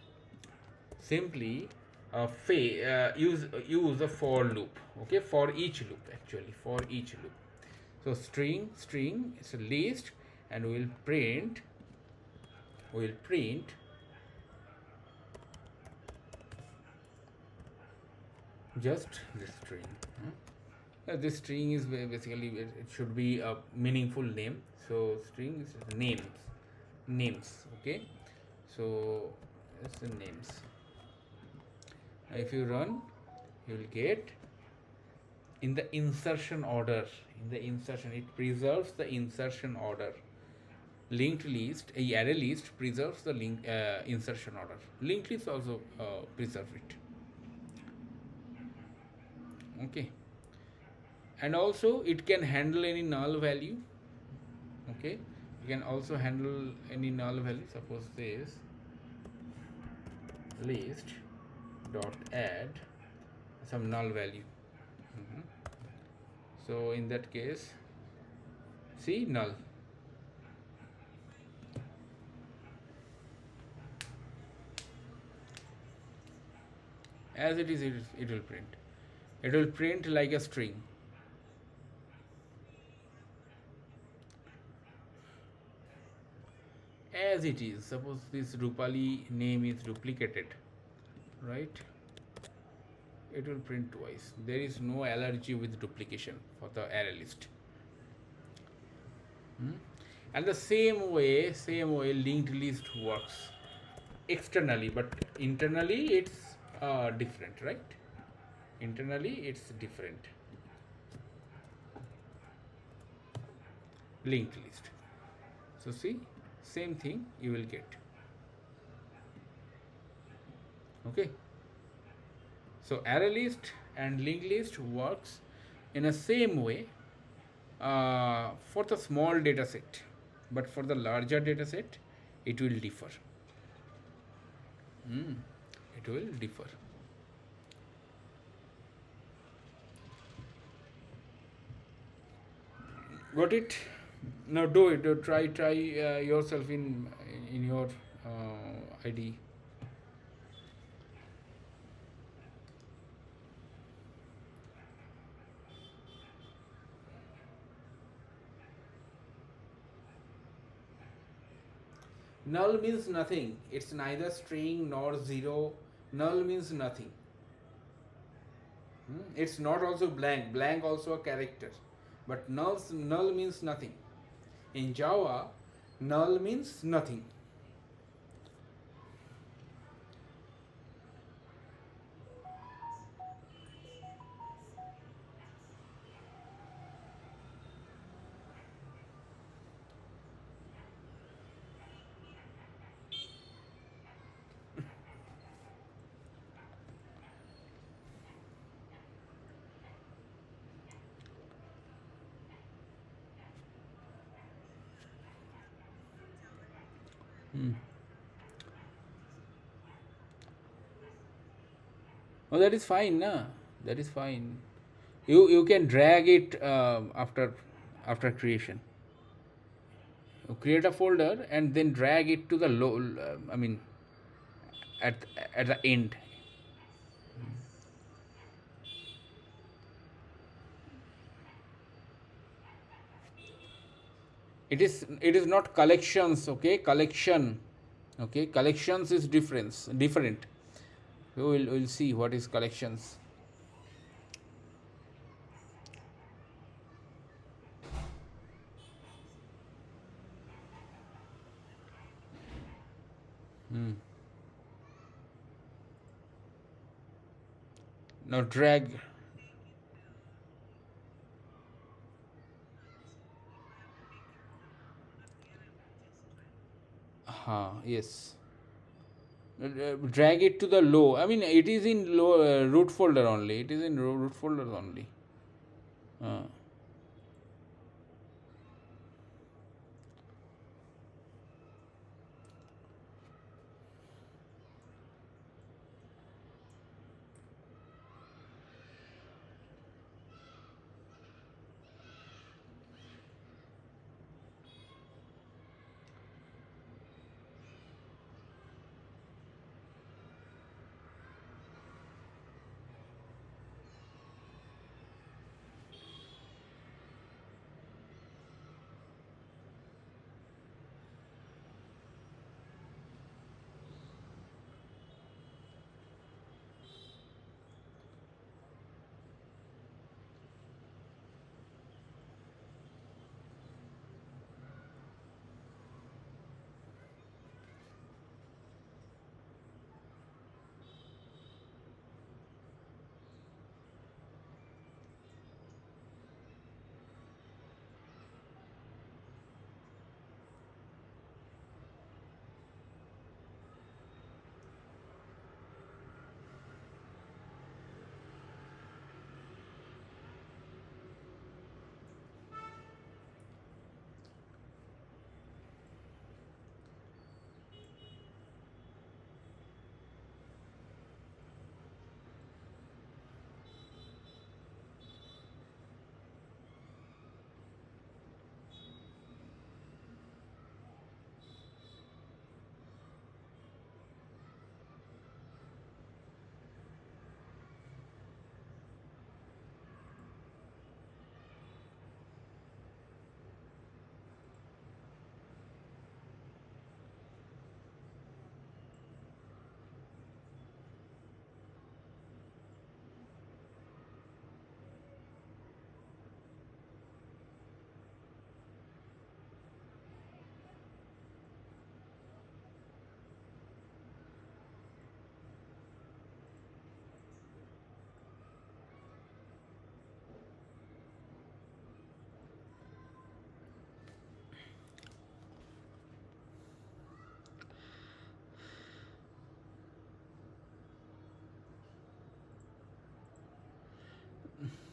Speaker 1: use a for loop. Okay, for each loop, actually for each loop. So string is a list, and we'll print just this string. This string is basically, it should be a meaningful name. So string is names. Okay, so it's the names. If you run, you will get in the insertion order. It preserves the insertion order. Linked list, a array list preserves the insertion order. Linked list also preserve it. Okay. And also it can handle any null value. Okay, you can also handle any null value. Suppose this list dot add some null value. So in that case, see, null. As it is, it will print. It will print like a string. As it is, suppose this Rupali name is duplicated, right? It will print twice. There is no allergy with duplication for the array list. And the same way linked list works externally, but internally it's different, right? Internally it's different. Linked list. So see, same thing you will get. Okay. So array list and linked list works in a same way for the small data set, but for the larger data set it will differ. It will differ. Got it? Now do it. Try yourself in your ID. Null means nothing. It's neither string nor zero. Null means nothing. It's not also blank. Blank also a character. But null means nothing. In Java, null means nothing. Hmm. Oh, that is fine, na? That is fine. You can drag it after creation. You create a folder and then drag it to the low. I mean, at at the end. It is not collections. Okay, collection. Okay, collections is different. We'll see what is collections. Hmm. Now drag. Yes. Drag it to the low. I mean, it is in low root folder only. It is in root folder only. Uh,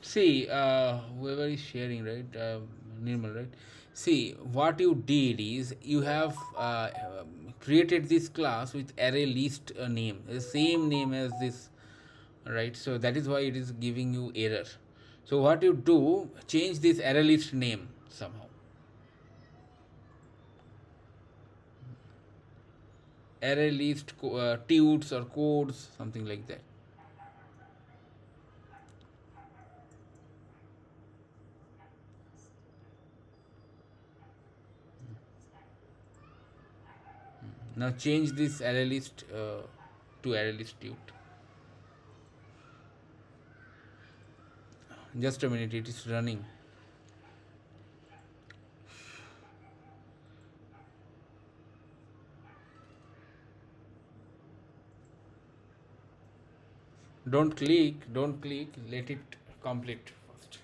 Speaker 1: See, whoever is sharing, right? Nirmal, right? See, what you did is you have created this class with array list name, the same name as this, right? So that is why it is giving you error. So what you do, change this array list name. somehow. Array list, tuts or codes, something like that. Now change this array list to array list tut. Just a minute, it is running. Don't click, let it complete first.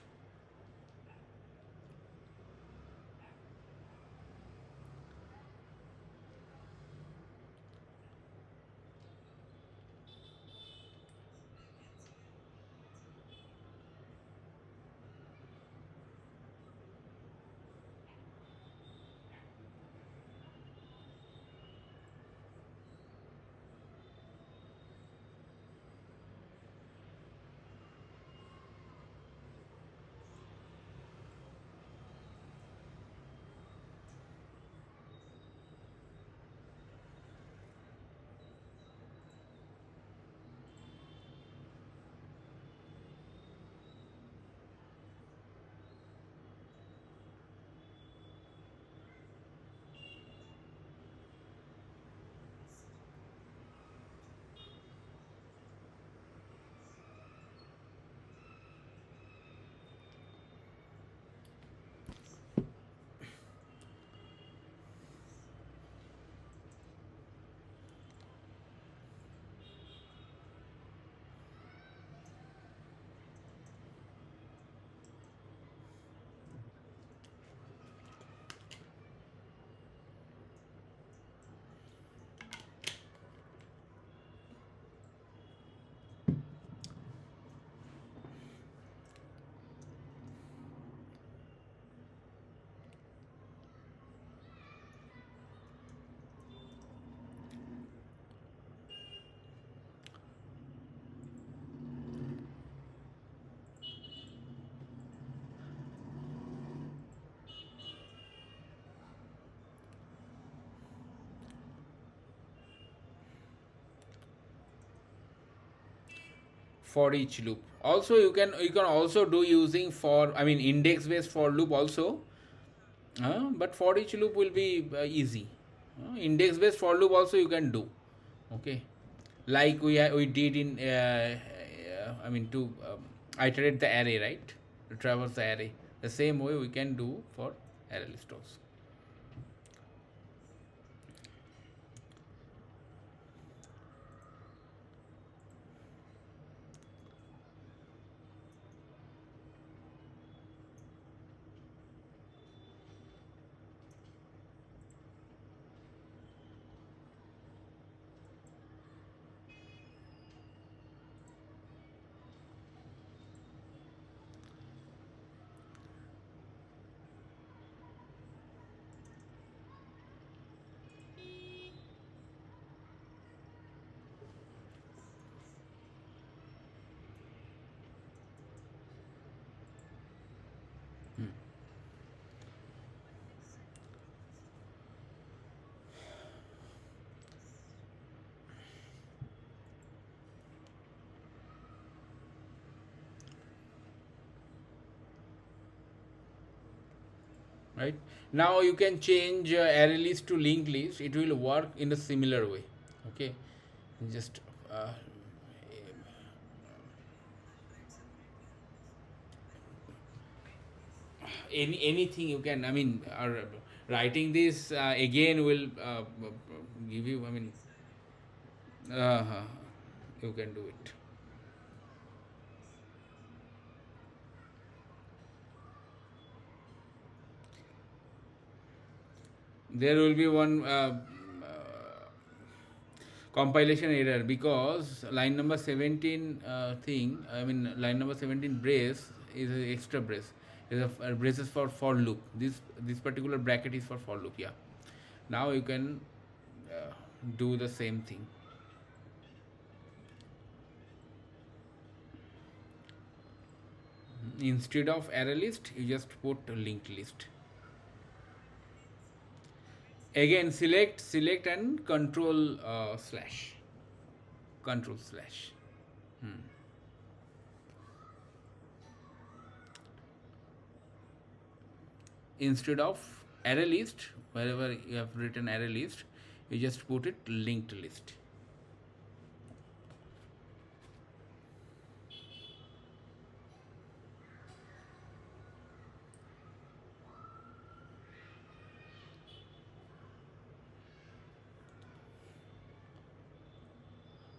Speaker 1: For each loop. Also, you can also do using for, I mean, index based for loop also. But for each loop will be easy. Index based for loop also you can do. Okay, like we did in I mean to iterate the array, right? To traverse the array. The same way we can do for array list also. Right, now you can change array list to linked list. It will work in a similar way. Okay, just anything you can, I mean, writing this again will give you, I mean, uh, you can do it. There will be one compilation error because line number 17 thing, I mean line number 17 brace is an extra brace, is a braces for loop. This particular bracket is for loop. Yeah, now you can do the same thing. Instead of array list, you just put a linked list. Again, select and slash, control slash. Instead of array list, wherever you have written array list, you just put it linked list.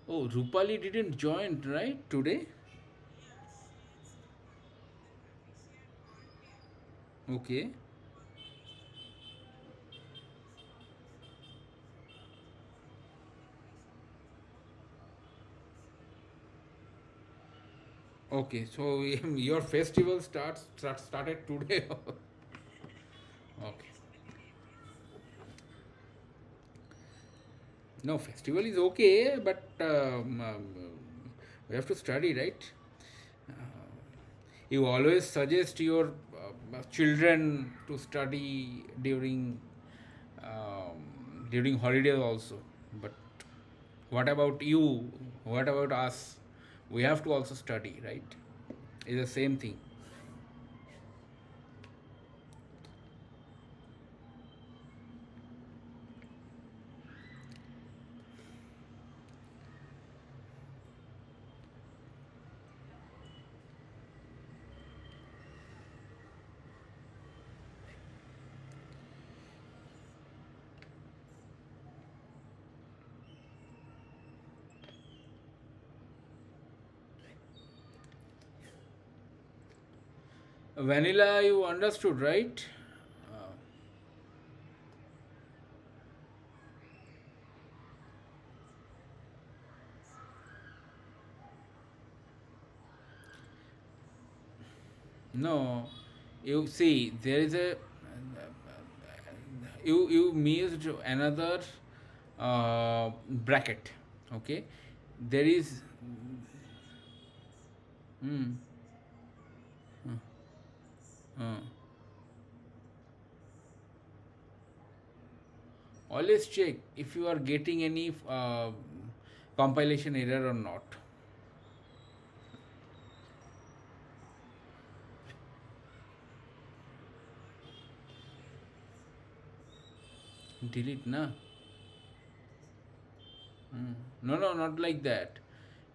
Speaker 1: Oh, Rupali didn't join, right, today? Okay. Okay, so your festival started today. Okay. No, festival is okay, but we have to study, right? You always suggest your children to study during holidays also. But what about you? What about us? We have to also study, right? It's the same thing. Vanilla, you understood, right? Uh, no, you see, there is a you missed another bracket. Okay, there is. Hmm. uh, Always check if you are getting any compilation error or not. Delete, na? No, no, not like that.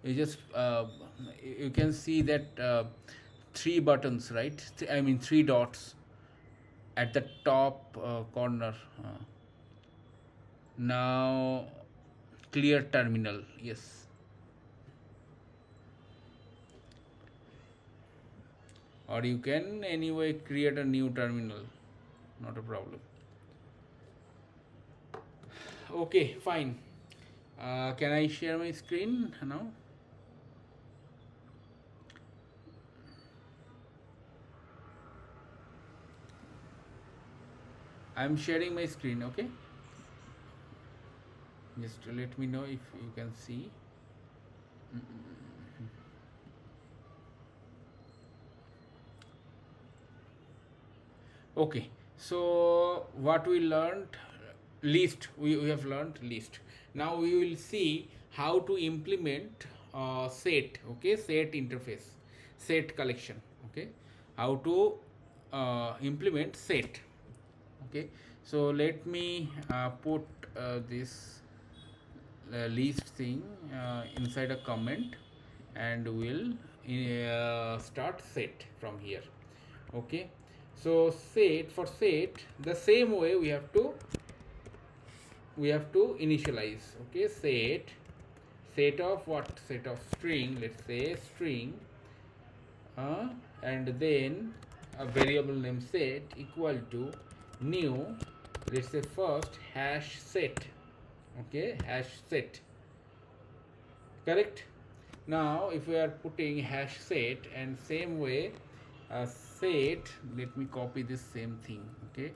Speaker 1: You just you can see that three buttons, right? I mean three dots at the top corner. Now clear terminal. Yes, or you can anyway create a new terminal. Not a problem. Okay, fine. Can I share my screen now? I'm sharing my screen. Okay, just let me know if you can see. Okay, so what we learned, list, we have learned list. Now we will see how to implement set, okay, set interface, set collection, okay, how to implement set, okay. So let me put this list thing inside a comment, and we'll start set from here. Okay, so set, for set, the same way we have to initialize. Okay, set of what, set of string, let's say string, and then a variable name set equal to new, let's say first hash set. Okay, hash set, correct. Now if we are putting hash set, and same way set, let me copy this same thing. Okay,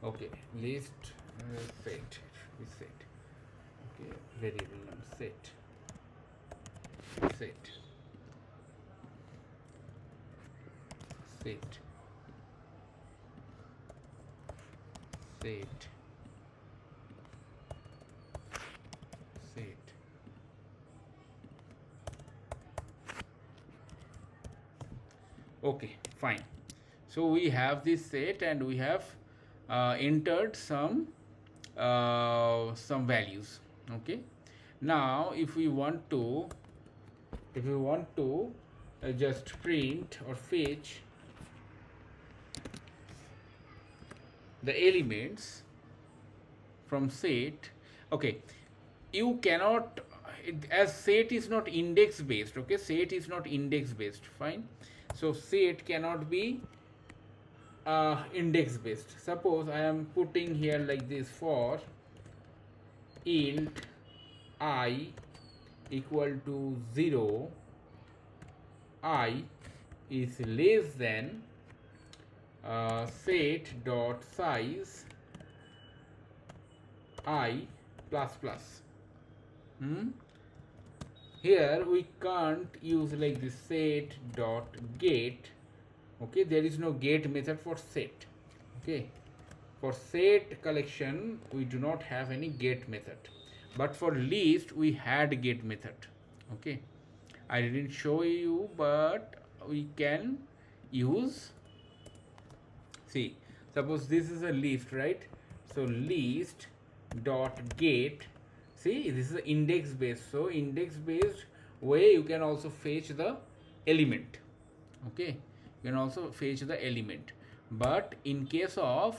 Speaker 1: Okay, list set, we set. Okay, variable name set, set, set, set, set. Okay, fine. So we have this set and we have entered some values. Okay. Now if we want to just print or fetch the elements from set. Okay, you cannot, as set is not index based. Okay, set is not index based. Fine. So set cannot be index based. Suppose I am putting here like this, for int I equal to 0, I is less than set dot size I plus plus. Here we can't use like this set dot get. Okay, there is no get method for set. Okay, for set collection we do not have any get method, but for list we had get method. Okay, I didn't show you, but we can use. See, suppose this is a list, right? So list dot get. See, this is index based. So index based way you can also fetch the element. Okay, you can also fetch the element. But in case of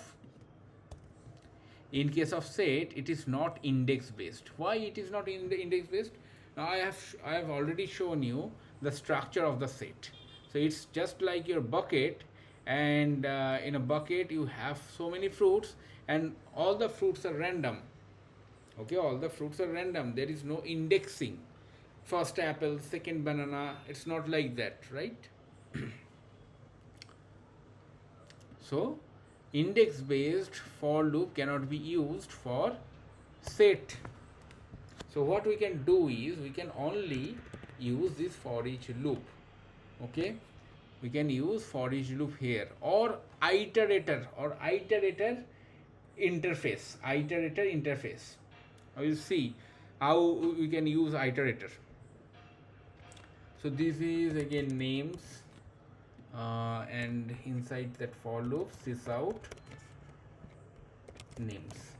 Speaker 1: set, it is not index based. Why it is not index based? Now I have already shown you the structure of the set. So it's just like your bucket, and in a bucket you have so many fruits and all the fruits are random. Okay, all the fruits are random. There is no indexing. First apple, second banana. It's not like that, right? So index based for loop cannot be used for set. So what we can do is we can only use this for each loop. Okay, we can use for each loop here, or iterator interface. Now you see how we can use iterator. So this is again names, and inside that for loop sys out names.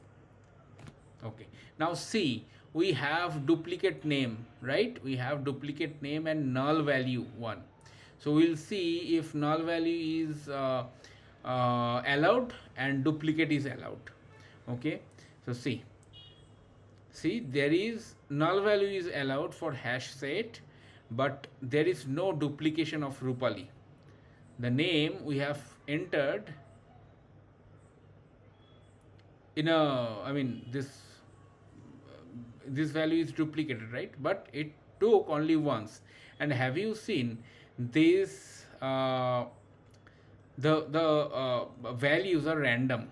Speaker 1: Okay, now see, we have duplicate name, right? We have duplicate name and null value 1. So we'll see if null value is allowed and duplicate is allowed. Okay, so see there is null value is allowed for hash set, but there is no duplication of Rupali. The name we have entered in a, I mean this value is duplicated, right? But it took only once. And have you seen this? The values are random.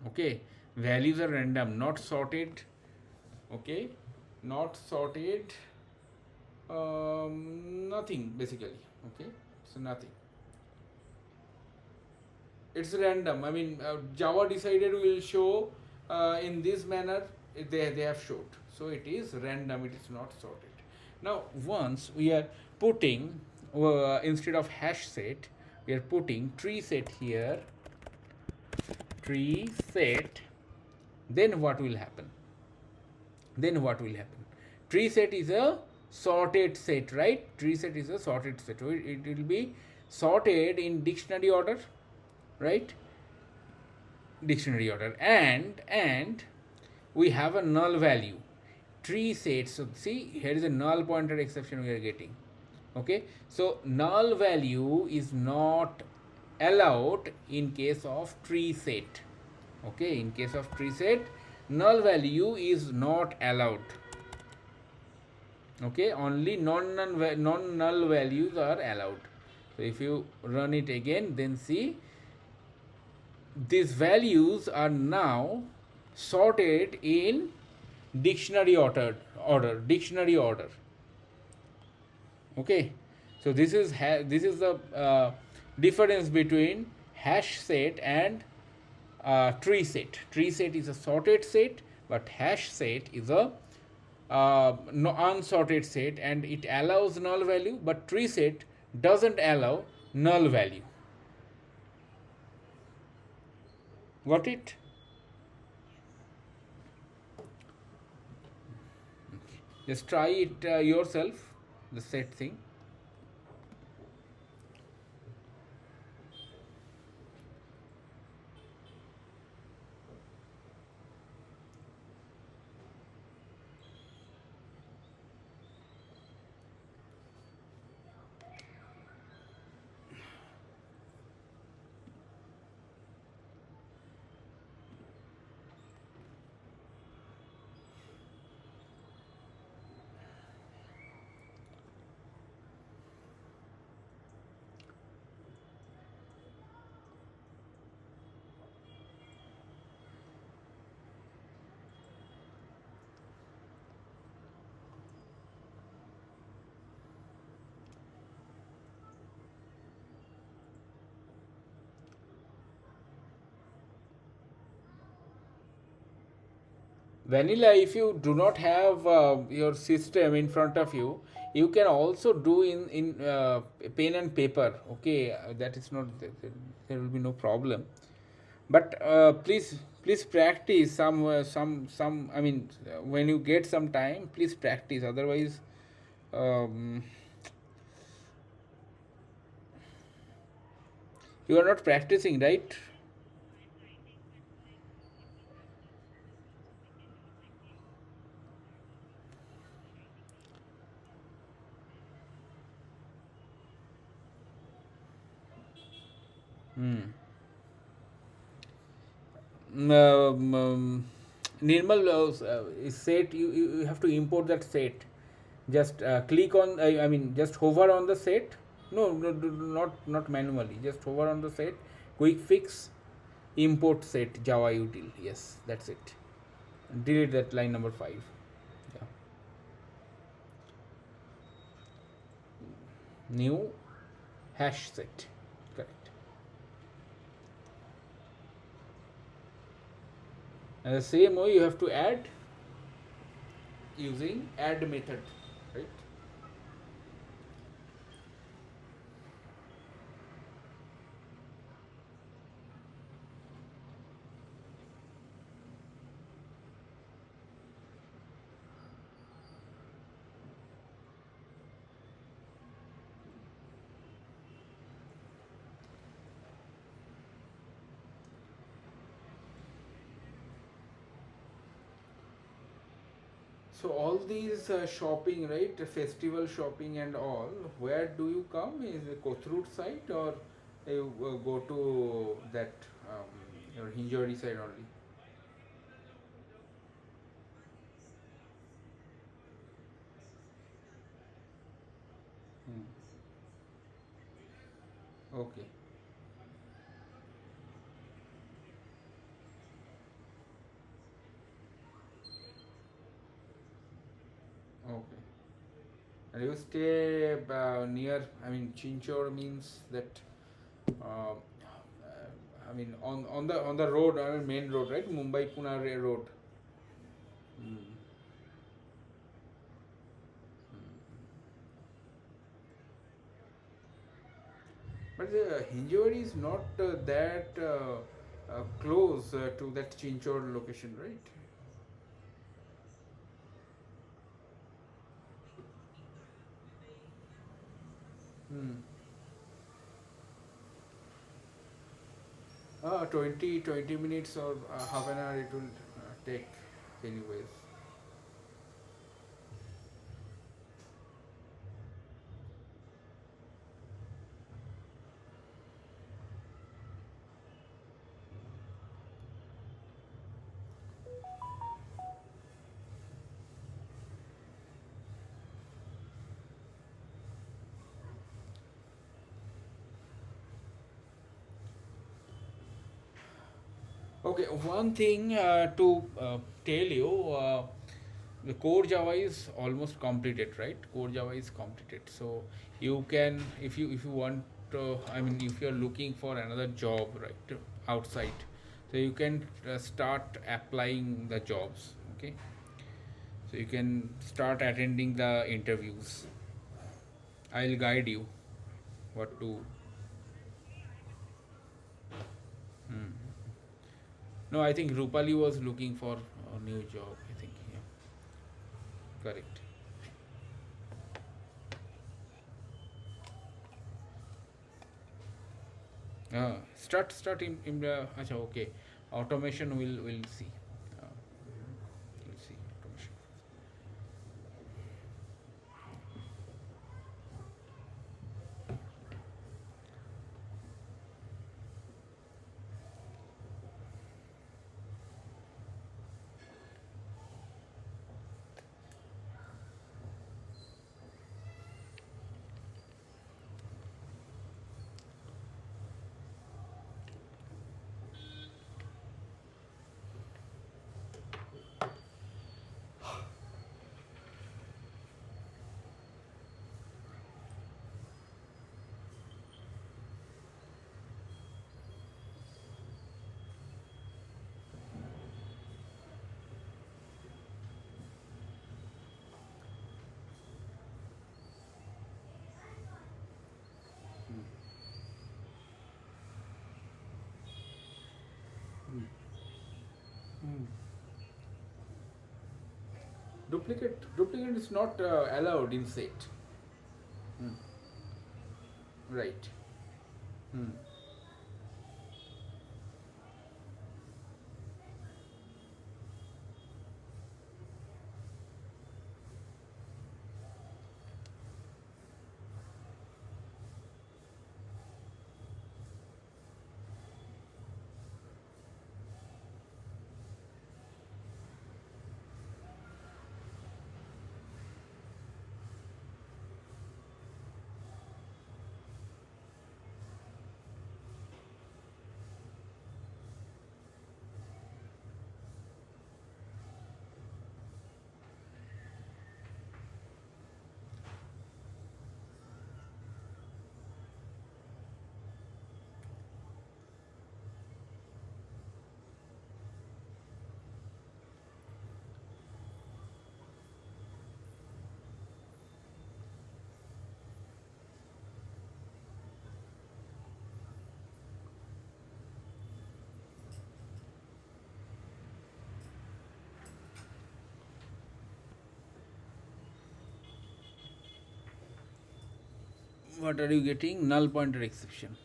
Speaker 1: Okay, values are random, not sorted. Okay, not sorted. Nothing basically. Okay, so nothing. It's random. I mean, Java decided will show in this manner. They have showed. So it is random. It is not sorted. Now once we are putting instead of hash set, we are putting tree set here. Tree set. Then what will happen? Tree set is a sorted set, right? Tree set is a sorted set. It will be sorted in dictionary order, right? Dictionary order, and we have a null value. Tree set. So see, here is a null pointer exception we are getting. Okay, so null value is not allowed in case of tree set. Okay, in case of tree set, null value is not allowed. Okay, only non-null values are allowed. So if you run it again, then see these values are now sorted in dictionary order dictionary order. Okay, so this is the difference between hash set and tree set. Tree set is a sorted set, but hash set is a no unsorted set, and it allows null value, but tree set doesn't allow null value. Got it? Just try it yourself, the set thing. Vanilla, if you do not have your system in front of you, you can also do in pen and paper. Okay, that is not there will be no problem. But please practice some. I mean, when you get some time, please practice. Otherwise, um, you are not practicing, right? Hmm. Nirmal is set. You have to import that set. Just click on. I mean, just hover on the set. No, not manually. Just hover on the set. Quick fix. Import set Java util. Yes, that's it. Delete that line number 5. Yeah. New hash set. Correct. And the same way you have to add using add method, right? So all these shopping, right? Festival shopping and all. Where do you come? Is it go through site, or you go to that your Hinjori side only? Hmm. Okay, okay. And you stay near. I mean, Chinchor means that. Uh, I mean, on the road, I mean, main road, right? Mumbai Pune road. Hmm. But the Hinjori is not that close to that Chinchor location, right? Hmm. 20 minutes or half an hour it will take anyways. Okay, one thing to tell you, the core Java is almost completed, right? Core Java is completed, so you can, if you want, I mean, if you are looking for another job, right, outside, so you can start applying the jobs. Okay, so you can start attending the interviews. I'll guide you what to. Hmm. No, I think Rupali was looking for a new job. I think, yeah, correct. Start in the. Acha, okay. Automation will see. Uh, we'll see automation. Duplicate is not allowed in set. Hmm. Right. Hmm. What are you getting? Null pointer exception.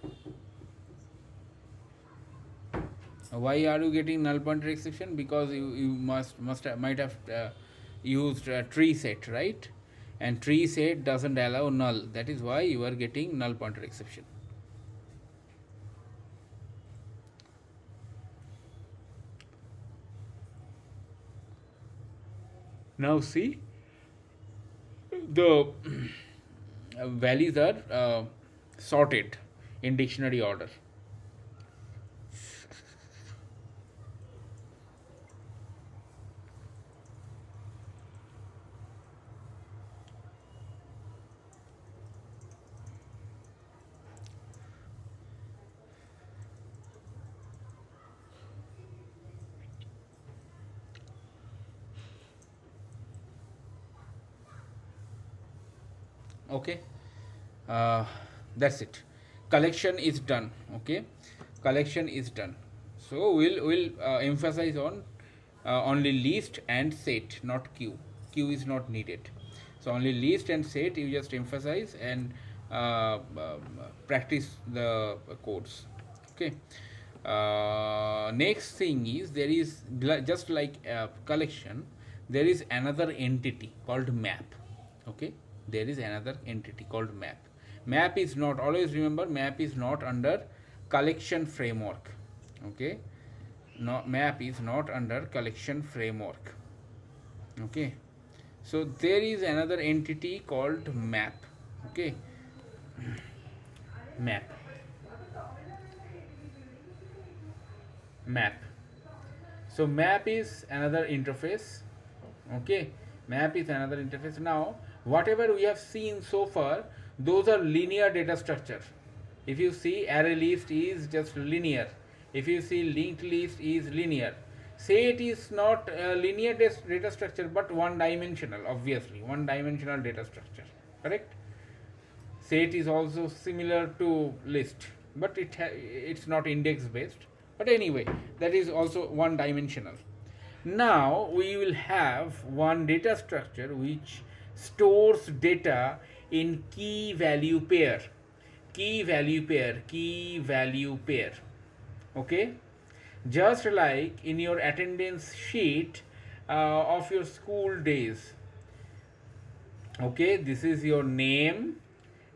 Speaker 1: Why are you getting null pointer exception? Because you might have used a tree set, right? And tree set doesn't allow null. That is why you are getting null pointer exception. Now see, the values are sorted in dictionary order. Okay, uh, that's it. Collection is done. Okay, collection is done. So we'll emphasize on only list and set, not queue. Queue is not needed. So only list and set you just emphasize and practice the codes. Okay. Next thing is, there is just like collection, there is another entity called map. Okay, there is another entity called map. Map is not, always remember, map is not under collection framework. Okay, no, map is not under collection framework. Okay, so there is another entity called map. Okay, map, map. So map is another interface. Okay, map is another interface. Now whatever we have seen so far, those are linear data structure. If you see array list is just linear, if you see linked list is linear. Say it is not a linear data structure but one dimensional, obviously one dimensional data structure, correct? Set is also similar to list, but it's not index based, but anyway that is also one dimensional. Now we will have one data structure which stores data in key value pair, key value pair, key value pair. Okay, just like in your attendance sheet of your school days. Okay, this is your name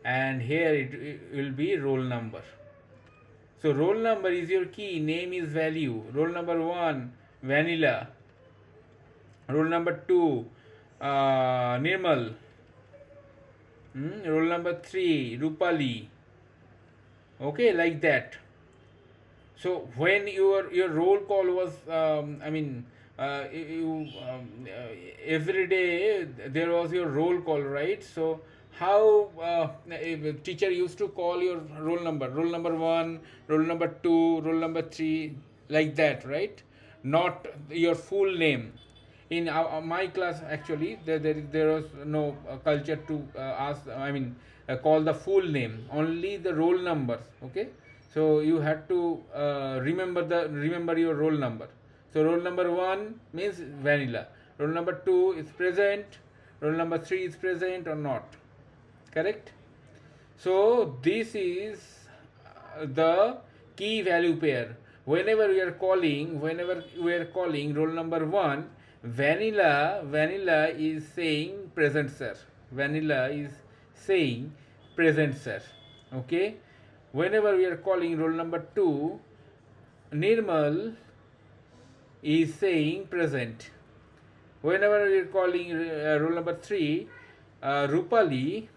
Speaker 1: and here it will be roll number. So roll number is your key, name is value. Roll number 1 vanilla, roll number 2 Nirmal, roll number 3 Rupali. Okay, like that. So when your roll call was every day there was your roll call, right? So how a teacher used to call your roll number 1, roll number 2, roll number 3, like that, right? Not your full name. In my class actually there was no culture to call the full name, only the roll numbers. Okay, so you had to remember your roll number. So roll number 1 means vanilla, roll number 2 is present, roll number 3 is present or not, correct? So this is the key value pair. Whenever we are calling roll number 1, vanilla is saying present sir, vanilla is saying present sir. Okay, whenever we are calling roll number 2, Nirmal is saying present. Whenever we are calling roll number 3, Rupali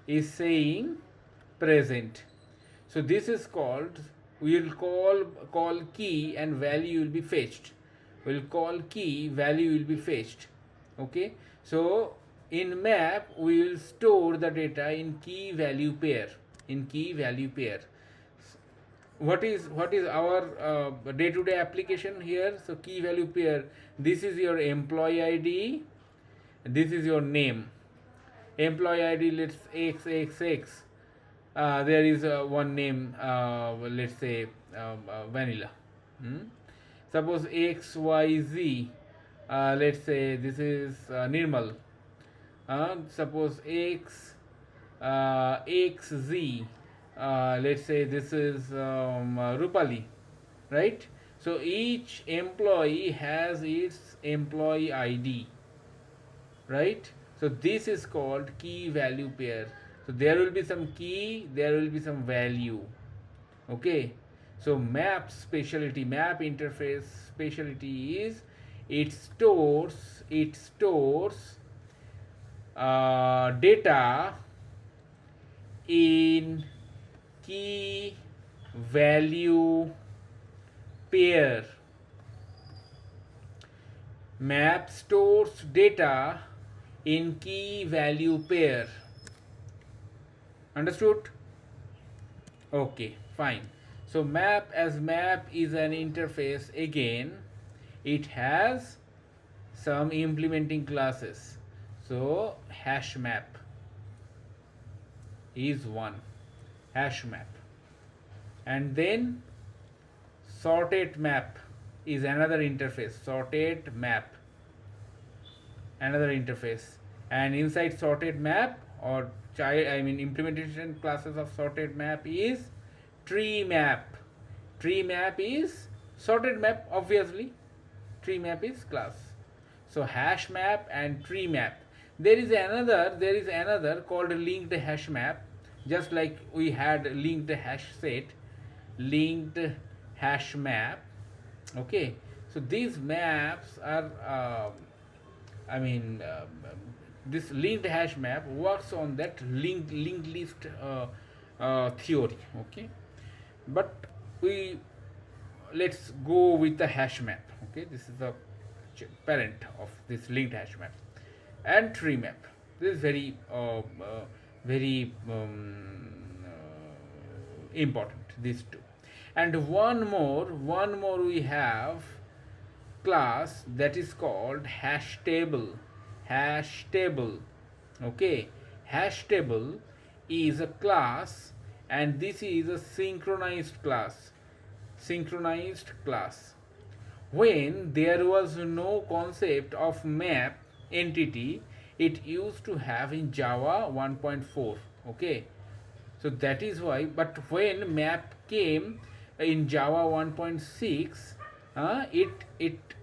Speaker 1: is saying present. So this is called, we will call key and value will be fetched. We will call key, value will be fetched. Okay, so in map we will store the data in key value pair, in key value pair. What is our day-to-day application here? So key value pair, this is your employee ID, this is your name. Employee ID, let's XXX, there is one name, let's say vanilla. Suppose XYZ, let's say this is Nirmal. Suppose XZ, let's say this is Rupali, right? So each employee has its employee ID, right? So this is called key value pair. So there will be some key, there will be some value. Okay, so map specialty, map interface specialty is it stores data in key value pair. Map stores data in key value pair. Understood? Okay, fine. So map is an interface. Again, it has some implementing classes. So hash map is one, hash map, and then sorted map is another interface. Sorted map, another interface, and inside sorted map or implementation classes of sorted map is tree map. Tree map is sorted map, obviously. Tree map is class. So hash map and tree map. There is another called linked hash map. Just like we had linked hash set, linked hash map. Okay, so these maps are this linked hash map works on that linked list theory. Okay, but let's go with the hash map. Okay, this is the parent of this linked hash map. And tree map, this is very important, these two. And one more we have class that is called hash table. Hash table, okay. Hash table is a class, and this is a synchronized class. Synchronized class. When there was no concept of map entity, it used to have in Java 1.4. Okay, so that is why. But when map came in Java 1.6, it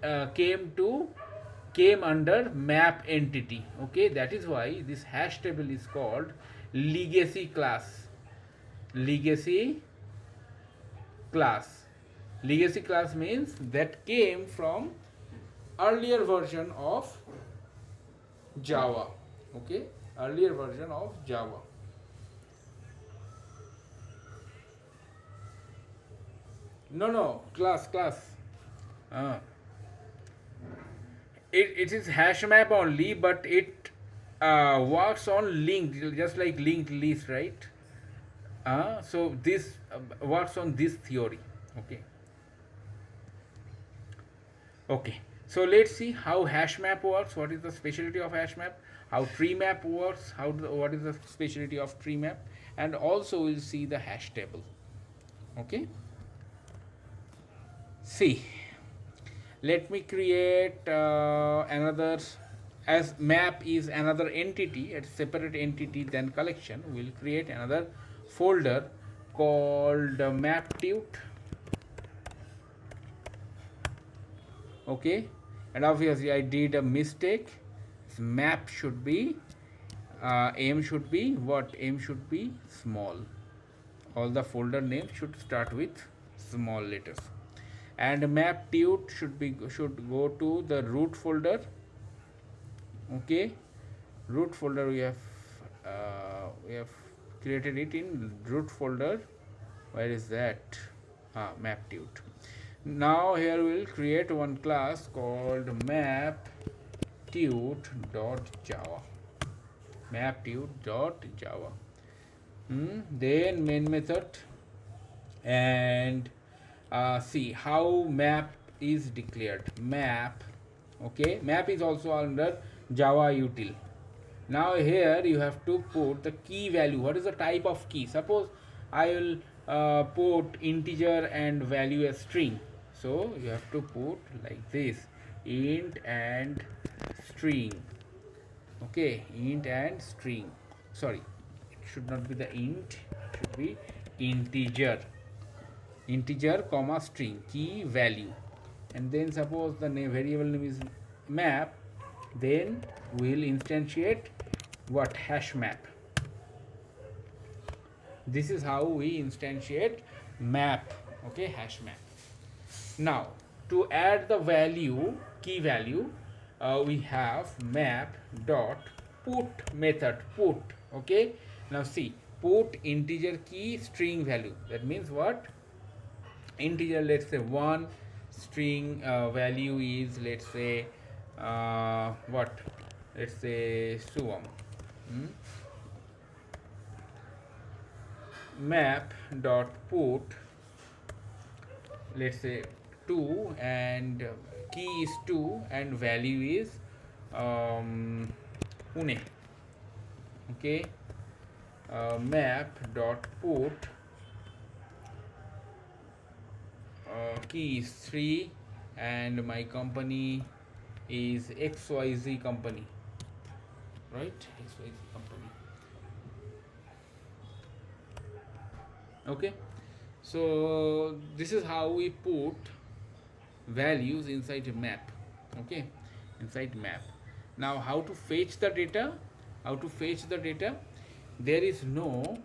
Speaker 1: came under map entity. Okay, that is why this hash table is called legacy class. Legacy class. Legacy class means that came from earlier version of Java. Okay, earlier version of Java. No, class. Uh, it is hash map only, but it works on linked, just like linked list, right? So this works on this theory. Okay, so let's see how hash map works. What is the specialty of hash map? How tree map works? What is the specialty of tree map? And also we'll see the hash table. Okay. See, let me create another. As map is another entity, a separate entity than collection, we'll create another folder called maptute. Okay, and obviously I did a mistake. Map should be m should be what? M should be small. All the folder names should start with small letters. And maptute should go to the root folder. Okay, root folder we have created it in root folder. Where is that? Maptute. Now here we will create one class called maptute.java. Maptute.java. Then main method, and see how map is declared. Map. Okay, map is also under Java util. Now here you have to put the key value. What is the type of key? Suppose I will put integer and value as string. So you have to put like this, int and string. Okay, int and string. Sorry, it should not be the int, it should be integer. Integer comma string, key value. And then suppose the variable name is map, then we will instantiate what? Hash map. This is how we instantiate map. Okay, hash map. Now to add the value, key value, we have map dot put method. Put. Okay, now see, put integer key string value. That means what? Integer, let's say 1, string value is, let's say what? Let's say Suvam. Map dot put, let's say 2, and key is 2 and value is Pune. Okay, map dot put key is 3 and my company is XYZ company, right? XYZ company. Okay, so this is how we put values inside a map. Okay, inside map. Now how to fetch the data? There is no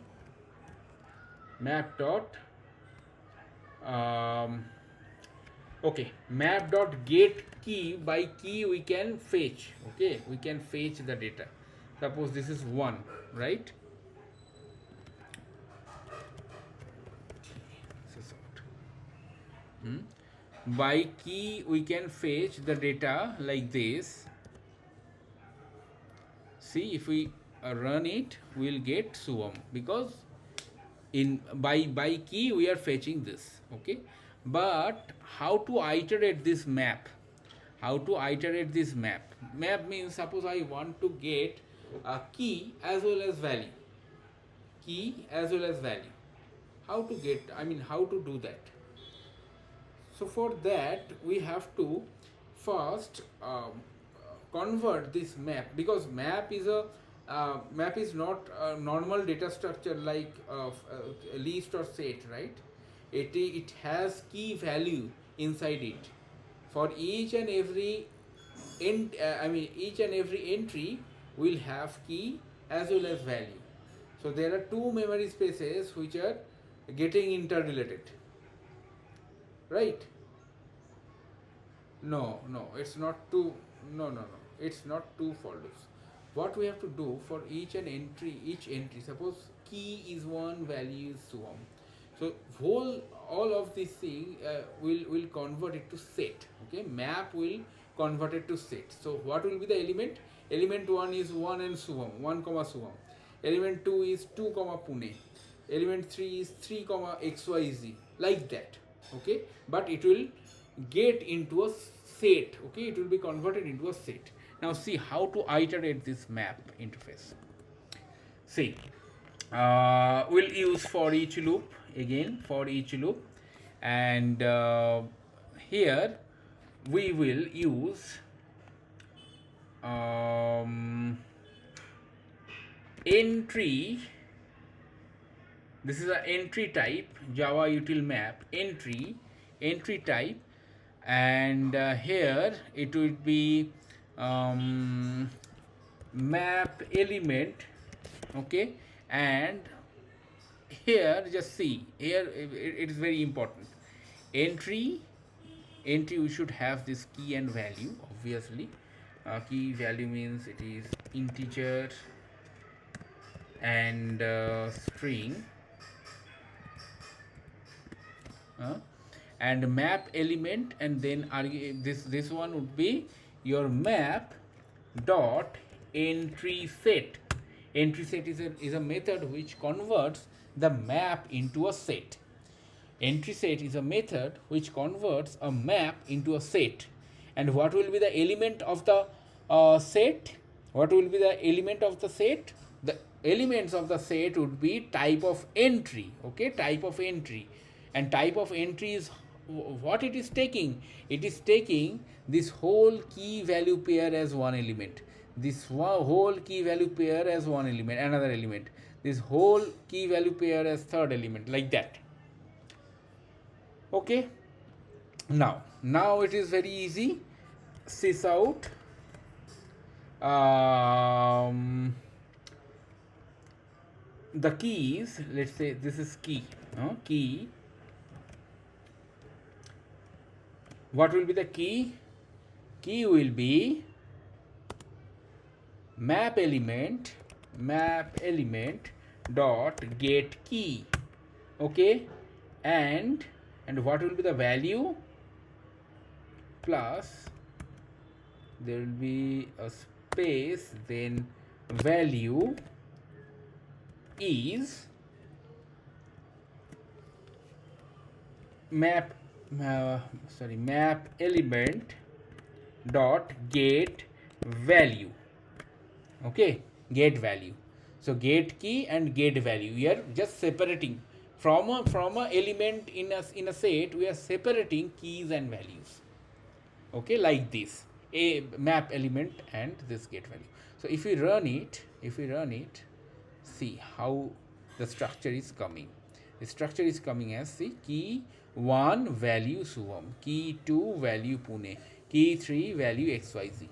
Speaker 1: map dot okay, map dot get key. By key we can fetch. Okay, we can fetch the data. Suppose this is 1, right? by key we can fetch the data like this. See, if we run it, we'll get Suvam, because in by key we are fetching this. Okay, but how to iterate this map? How to iterate this map? Map means, suppose I want to get a key as well as value. Key as well as value. How to get? I mean, how to do that? So for that we have to first convert this map, because map is not a normal data structure like a list or set, right? It has key value inside it. For each and every each and every entry will have key as well as value. So there are two memory spaces which are getting interrelated, right? No, it's not two. No, it's not two folders. What we have to do for each entry, suppose key is one, value is one. So all of this thing will convert it to set. Okay, map will convert it to set. So what will be the element? Element 1 is 1 and Suvam, 1 comma Suvam. Element 2 is 2 comma Pune. Element 3 is 3 comma XYZ, like that. Okay, but it will get into a set. Okay, it will be converted into a set. Now see how to iterate this map interface. See, we'll use for each loop again, for each loop, and here we will use entry. This is an entry type, Java util map entry type, and here it would be map element. Okay, and here just see, here it is very important. Entry we should have this key and value, obviously. Key value means it is integer and string, and map element, and then this one would be your map dot entry set. Entry set is a method which converts the map into a set. Entry set is a method which converts a map into a set. And what will be the element of the set? What will be the element of the set? The elements of the set would be type of entry. Okay, type of entry. And type of entry is what it is taking. It is taking this whole key value pair as one element. This whole key value pair as one element, another element. This whole key value pair as third element, like that. Okay. Now it is very easy. Sys out the keys. Let's say this is key. Key. What will be the key? Key will be map element dot get key. Okay, and what will be the value? Plus there will be a space, then value is map element dot get value. Okay, get value. So get key and get value, we are just separating from a element in a set. We are separating keys and values. Okay, like this, a map element and this get value. So if we run it, see how the structure is coming. The structure is coming as, see, key 1 value Suvam, key 2 value Pune, key 3 value XYZ.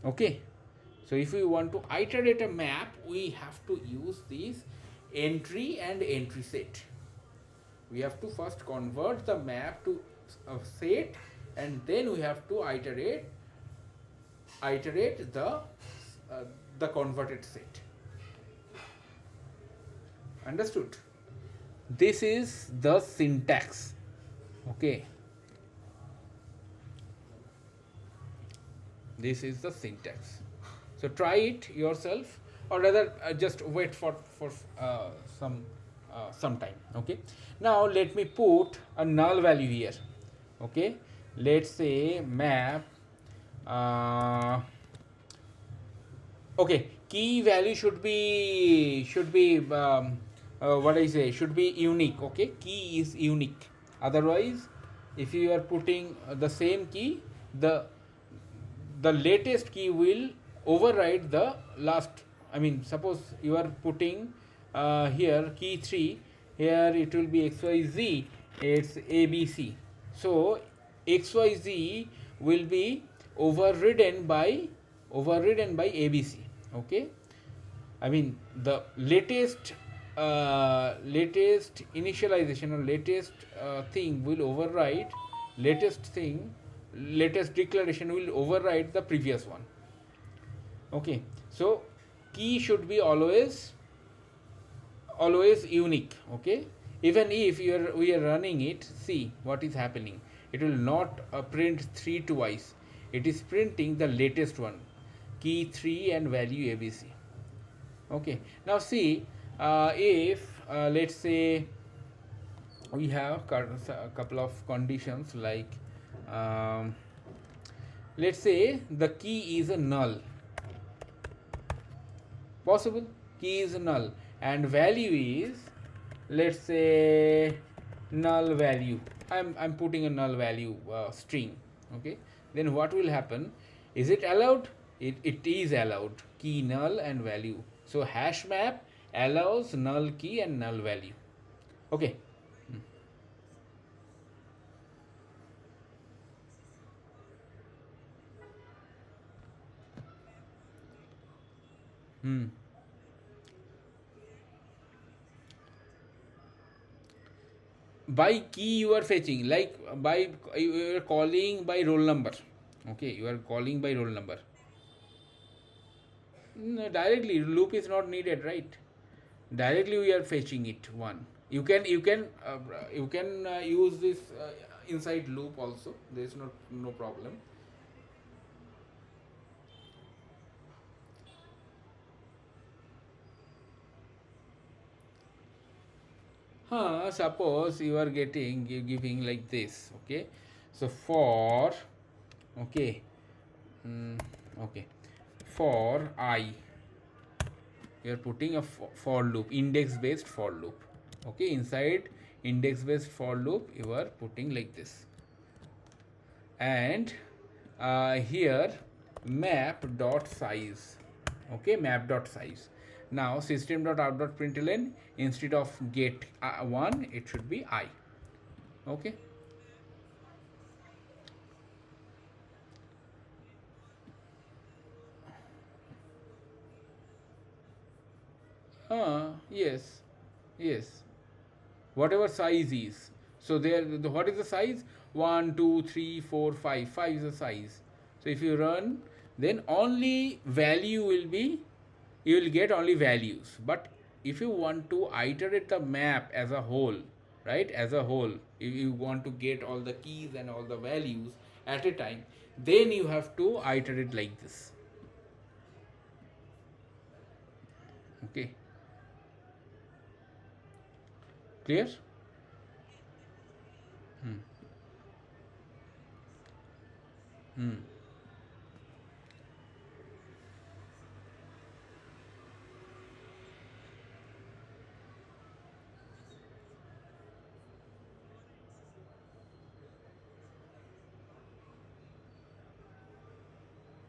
Speaker 1: Okay, so if we want to iterate a map, we have to use this entry and entry set. We have to first convert the map to a set, and then we have to iterate the converted set. Understood? This is the syntax. Okay, this is the syntax. So try it yourself, or rather just wait for some some time. Okay, now let me put a null value here. Okay, let's say map okay, key value should be what I say, should be unique. Okay, key is unique. Otherwise, if you are putting the same key, the latest key will override the last. I mean, suppose you are putting here key 3, here it will be xyz, it's abc. So xyz will be overridden by abc. Okay, I mean the latest initialization or latest thing will override latest declaration will override the previous one. Okay, so key should be always unique. Okay, even if we are running it, see what is happening. It will not print 3 twice. It is printing the latest one, key 3 and value abc. Okay, now see, if let's say we have a couple of conditions, like let's say the key is a null. Possible key is null and value is, let's say, null value. I'm putting a null value string. Okay, then what will happen? Is it allowed? It is allowed, key null and value. So hash map allows null key and null value. Okay. Hmm. By key you are fetching, like by you are calling by roll number. Okay, you are calling by roll number. No, directly loop is not needed, right? Directly we are fetching it one. You can use this inside loop also. There is no problem. Suppose you are giving like this. Okay, so for, okay, okay, for I, you are putting a for loop, index based for loop. Okay, inside index based for loop you are putting like this, and here map dot size. Okay, map dot size. Now system dot out dot println, instead of get 1, it should be I. Okay, yes, yes, whatever size is. So there, what is the size? 1 2 3 4 5. 5 is the size. So if you run, then only value will be, you will get only values. But if you want to iterate the map as a whole, right, as a whole, if you want to get all the keys and all the values at a time, then you have to iterate like this. Okay, clear? Hmm.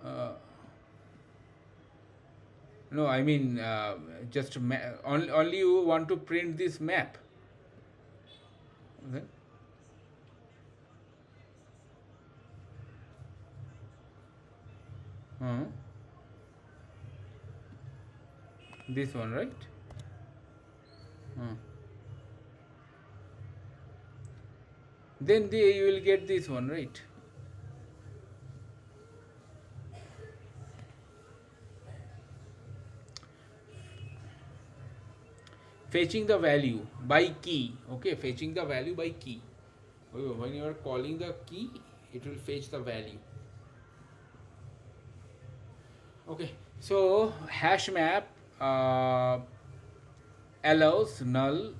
Speaker 1: uh, no, I mean, just only you want to print this map. Okay. uh, this one, right? uh, then you will get this one, right? Fetching the value by key. Okay, fetching the value by key. When you are calling the key, it will fetch the value. Okay, so hash map allows null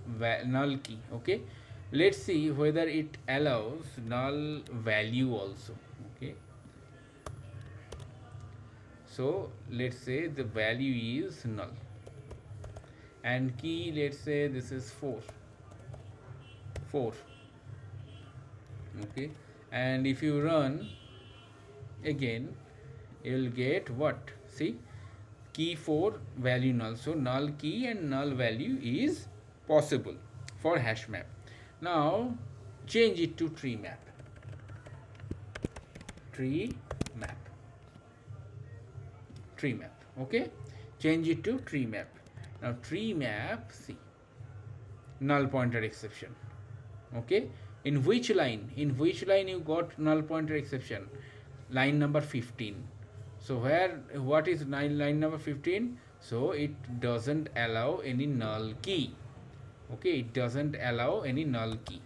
Speaker 1: key. Okay, let's see whether it allows null value also. Okay, so let's say the value is null, and key, let's say this is 4. Okay, and if you run again, you will get what? See, key 4, value null. So null key and null value is possible for hash map. Now change it to tree map. Tree map. Tree map. Okay, change it to tree map. Now tree map, see, null pointer exception. Okay, in which line you got null pointer exception? Line number 15. So what is line number 15? So it doesn't allow any null key. Okay, it doesn't allow any null key.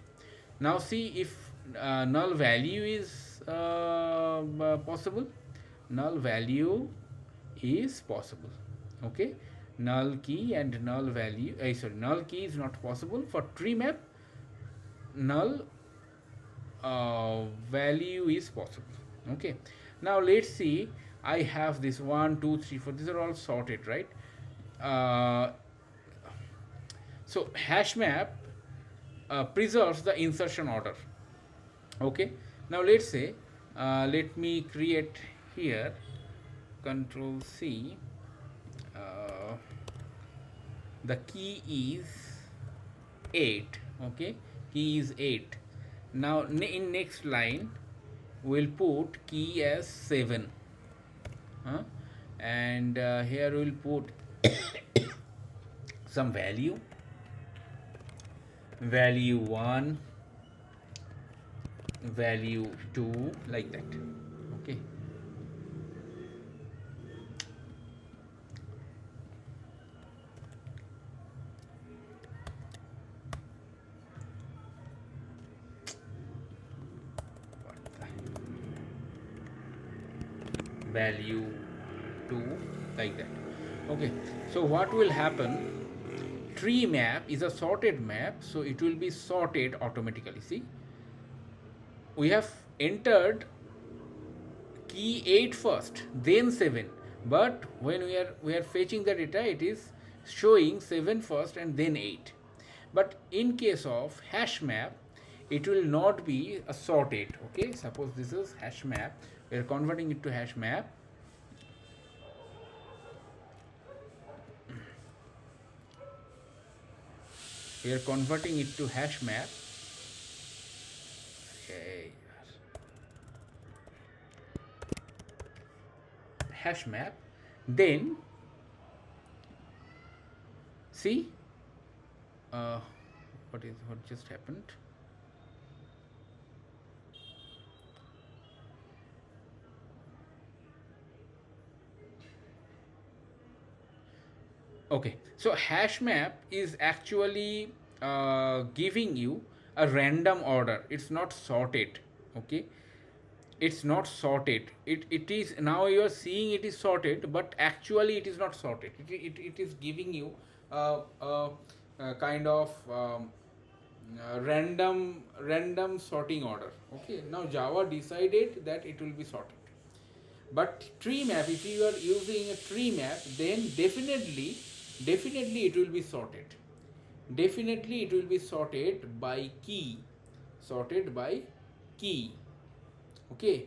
Speaker 1: Now see if null value is possible. Null value is possible. Okay, null key and null value, null key is not possible for tree map. Null value is possible. Okay, now let's see, I have this 1 2 3 4, these are all sorted, right? So hash map preserves the insertion order. Okay, now let's say let me create here, control C, the key is 8. Okay, key is 8. Now in next line we'll put key as 7, and here we'll put some value 1, value 2, like that. Okay, value 2, like that. Okay, so what will happen, tree map is a sorted map, so it will be sorted automatically. See, we have entered key 8 first, then 7, but when we are fetching the data, it is showing 7 first and then 8. But in case of hash map, it will not be a sorted. Okay, suppose this is hash map, we are converting it to hash map. We are converting it to hash map. Okay, hash map. Then see what just happened. Okay, so hash map is actually giving you a random order. It's not sorted. Okay, it's not sorted. It is, now you are seeing it is sorted, but actually it is not sorted. It is giving you a kind of random sorting order. Okay, now Java decided that it will be sorted. But tree map, if you are using a tree map, then definitely it will be sorted. Definitely it will be sorted by key. Okay,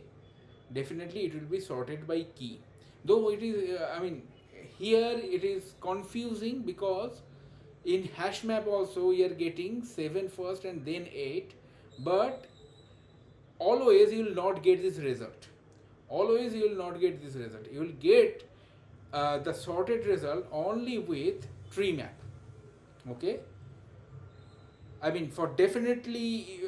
Speaker 1: definitely it will be sorted by key. Though it is here it is confusing, because in hash map also we are getting 7 first and then 8, but always you will not get this result. You will get the sorted result only with tree map. Okay, for definitely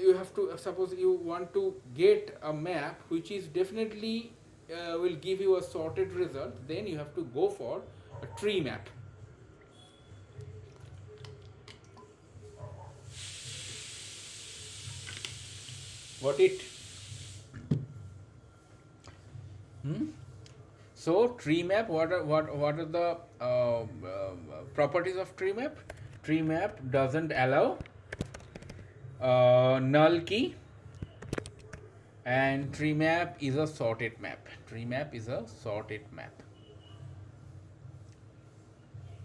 Speaker 1: you have to, suppose you want to get a map which is definitely will give you a sorted result, then you have to go for a tree map. got it? So tree map, what are the properties of tree map? Tree map doesn't allow null key, and tree map is a sorted map. Tree map is a sorted map.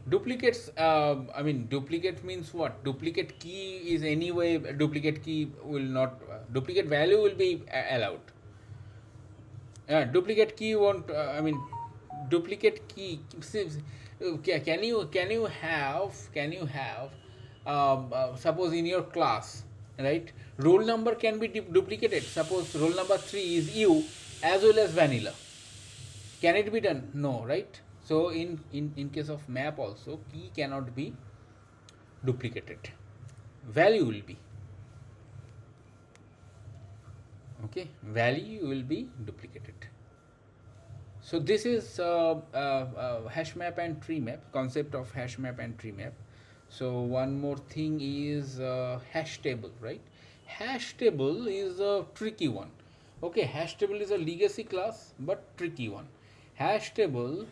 Speaker 1: Duplicates, I mean, duplicate means what? Duplicate key is anyway, duplicate key will not, duplicate value will be allowed. Duplicate key won't, I mean, duplicate key, can you have suppose in your class, right, roll number can be duplicated. Suppose roll number 3 is you as well as vanilla. Can it be done? No, right? So in case of map also, key cannot be duplicated. Value will be. Okay, value will be duplicated. So this is hash map and tree map, concept of hash map and tree map. So one more thing is hash table, right? Hash table is a tricky one. Okay, hash table is a legacy class but tricky one. Hash table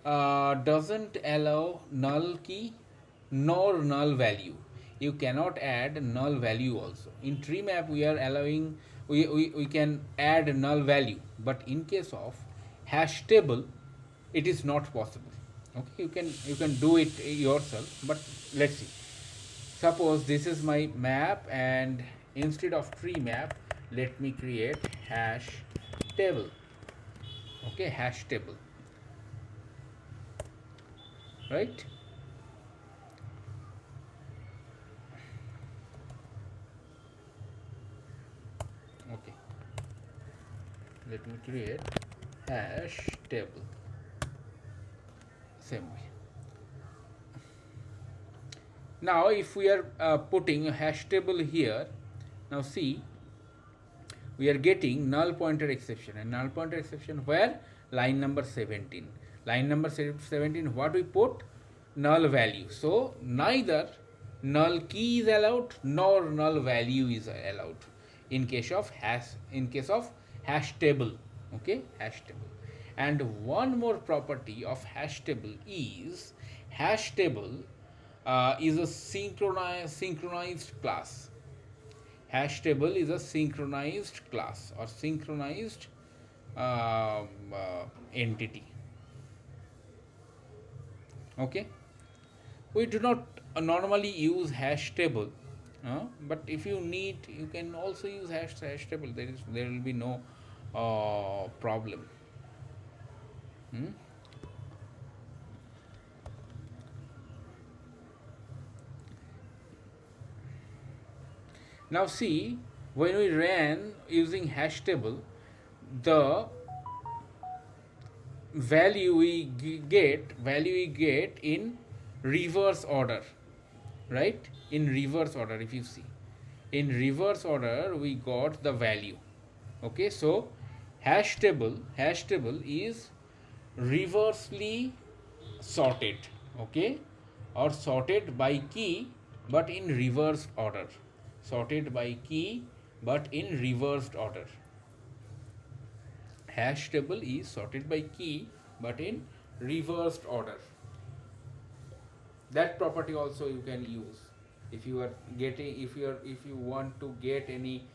Speaker 1: doesn't allow null key nor null value. You cannot add null value also. In tree map we are allowing, we can add null value, but in case of hash table it is not possible. Okay, you can do it yourself, but let's see. Suppose this is my map, and instead of tree map, let me create hash table. Okay, hash table, right? Okay, let me create hash table. Same way. Now if we are putting a hash table here, now see, we are getting null pointer exception, and null pointer exception where? Line number 17. Line number 17, what we put? Null value. So neither null key is allowed nor null value is allowed in case of hash table. Okay, hash table. And one more property of hash table is hash table is a synchronized class. Hash table is a synchronized class or synchronized entity. Okay, we do not normally use hash table, but if you need, you can also use hash table. There will be no problem. Now see, when we ran using hash table, the value we get in reverse order, right? In reverse order, if you see, in reverse order we got the value. Okay, so hash table is reversely sorted, okay, or sorted by key but in reversed order. Sorted by key but in reversed order. Hash table is sorted by key but in reversed order. That property also you can use if you are getting, if you want to get anything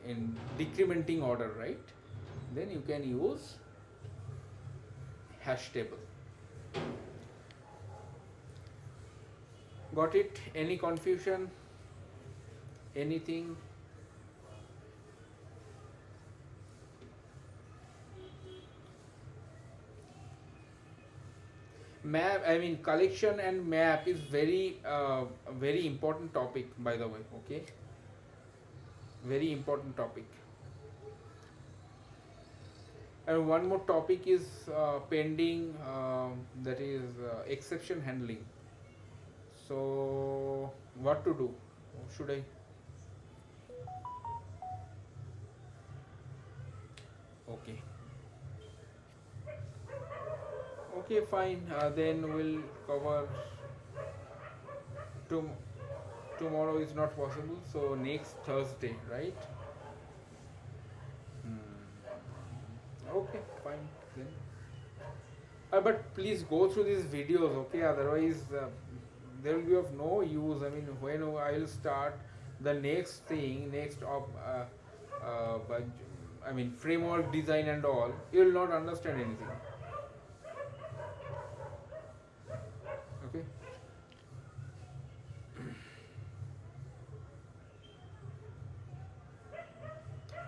Speaker 1: in decrementing order, right? Then you can use hash table. Got it? Any confusion? Anything? Map, I mean, collection and map is very very important topic, by the way. Okay, very important topic. And one more topic is pending, that is exception handling. So what to do? Should I? Okay. Okay, fine. Then we'll cover tomorrow is not possible, so next Thursday, right? Okay, fine then. But please go through these videos, okay? Otherwise, they will be of no use. I mean, when I will start the next thing, but I mean, framework design and all, you will not understand anything. Okay.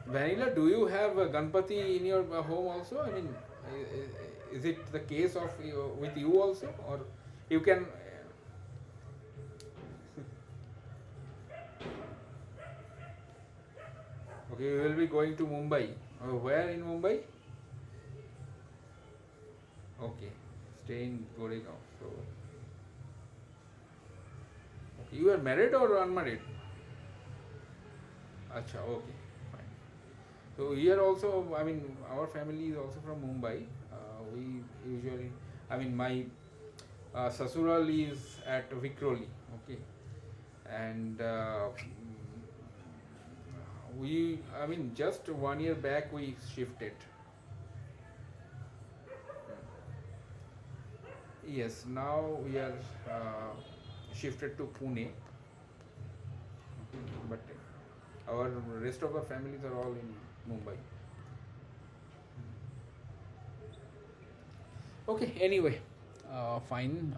Speaker 1: Vanilla, do you have a Ganpati in your home also? I mean, is it the case of with you also, or you can? Okay, you will be going to Mumbai. Where in Mumbai? Okay, stay in Goregaon. So, okay. You are married or unmarried? Acha, okay, fine. So here also, I mean, our family is also from Mumbai. We usually, I mean, my Sasural is at Vikroli, okay, and I mean, just 1 year back we shifted. Yes, now we are shifted to Pune, but our rest of our families are all in Mumbai. Okay, anyway, fine.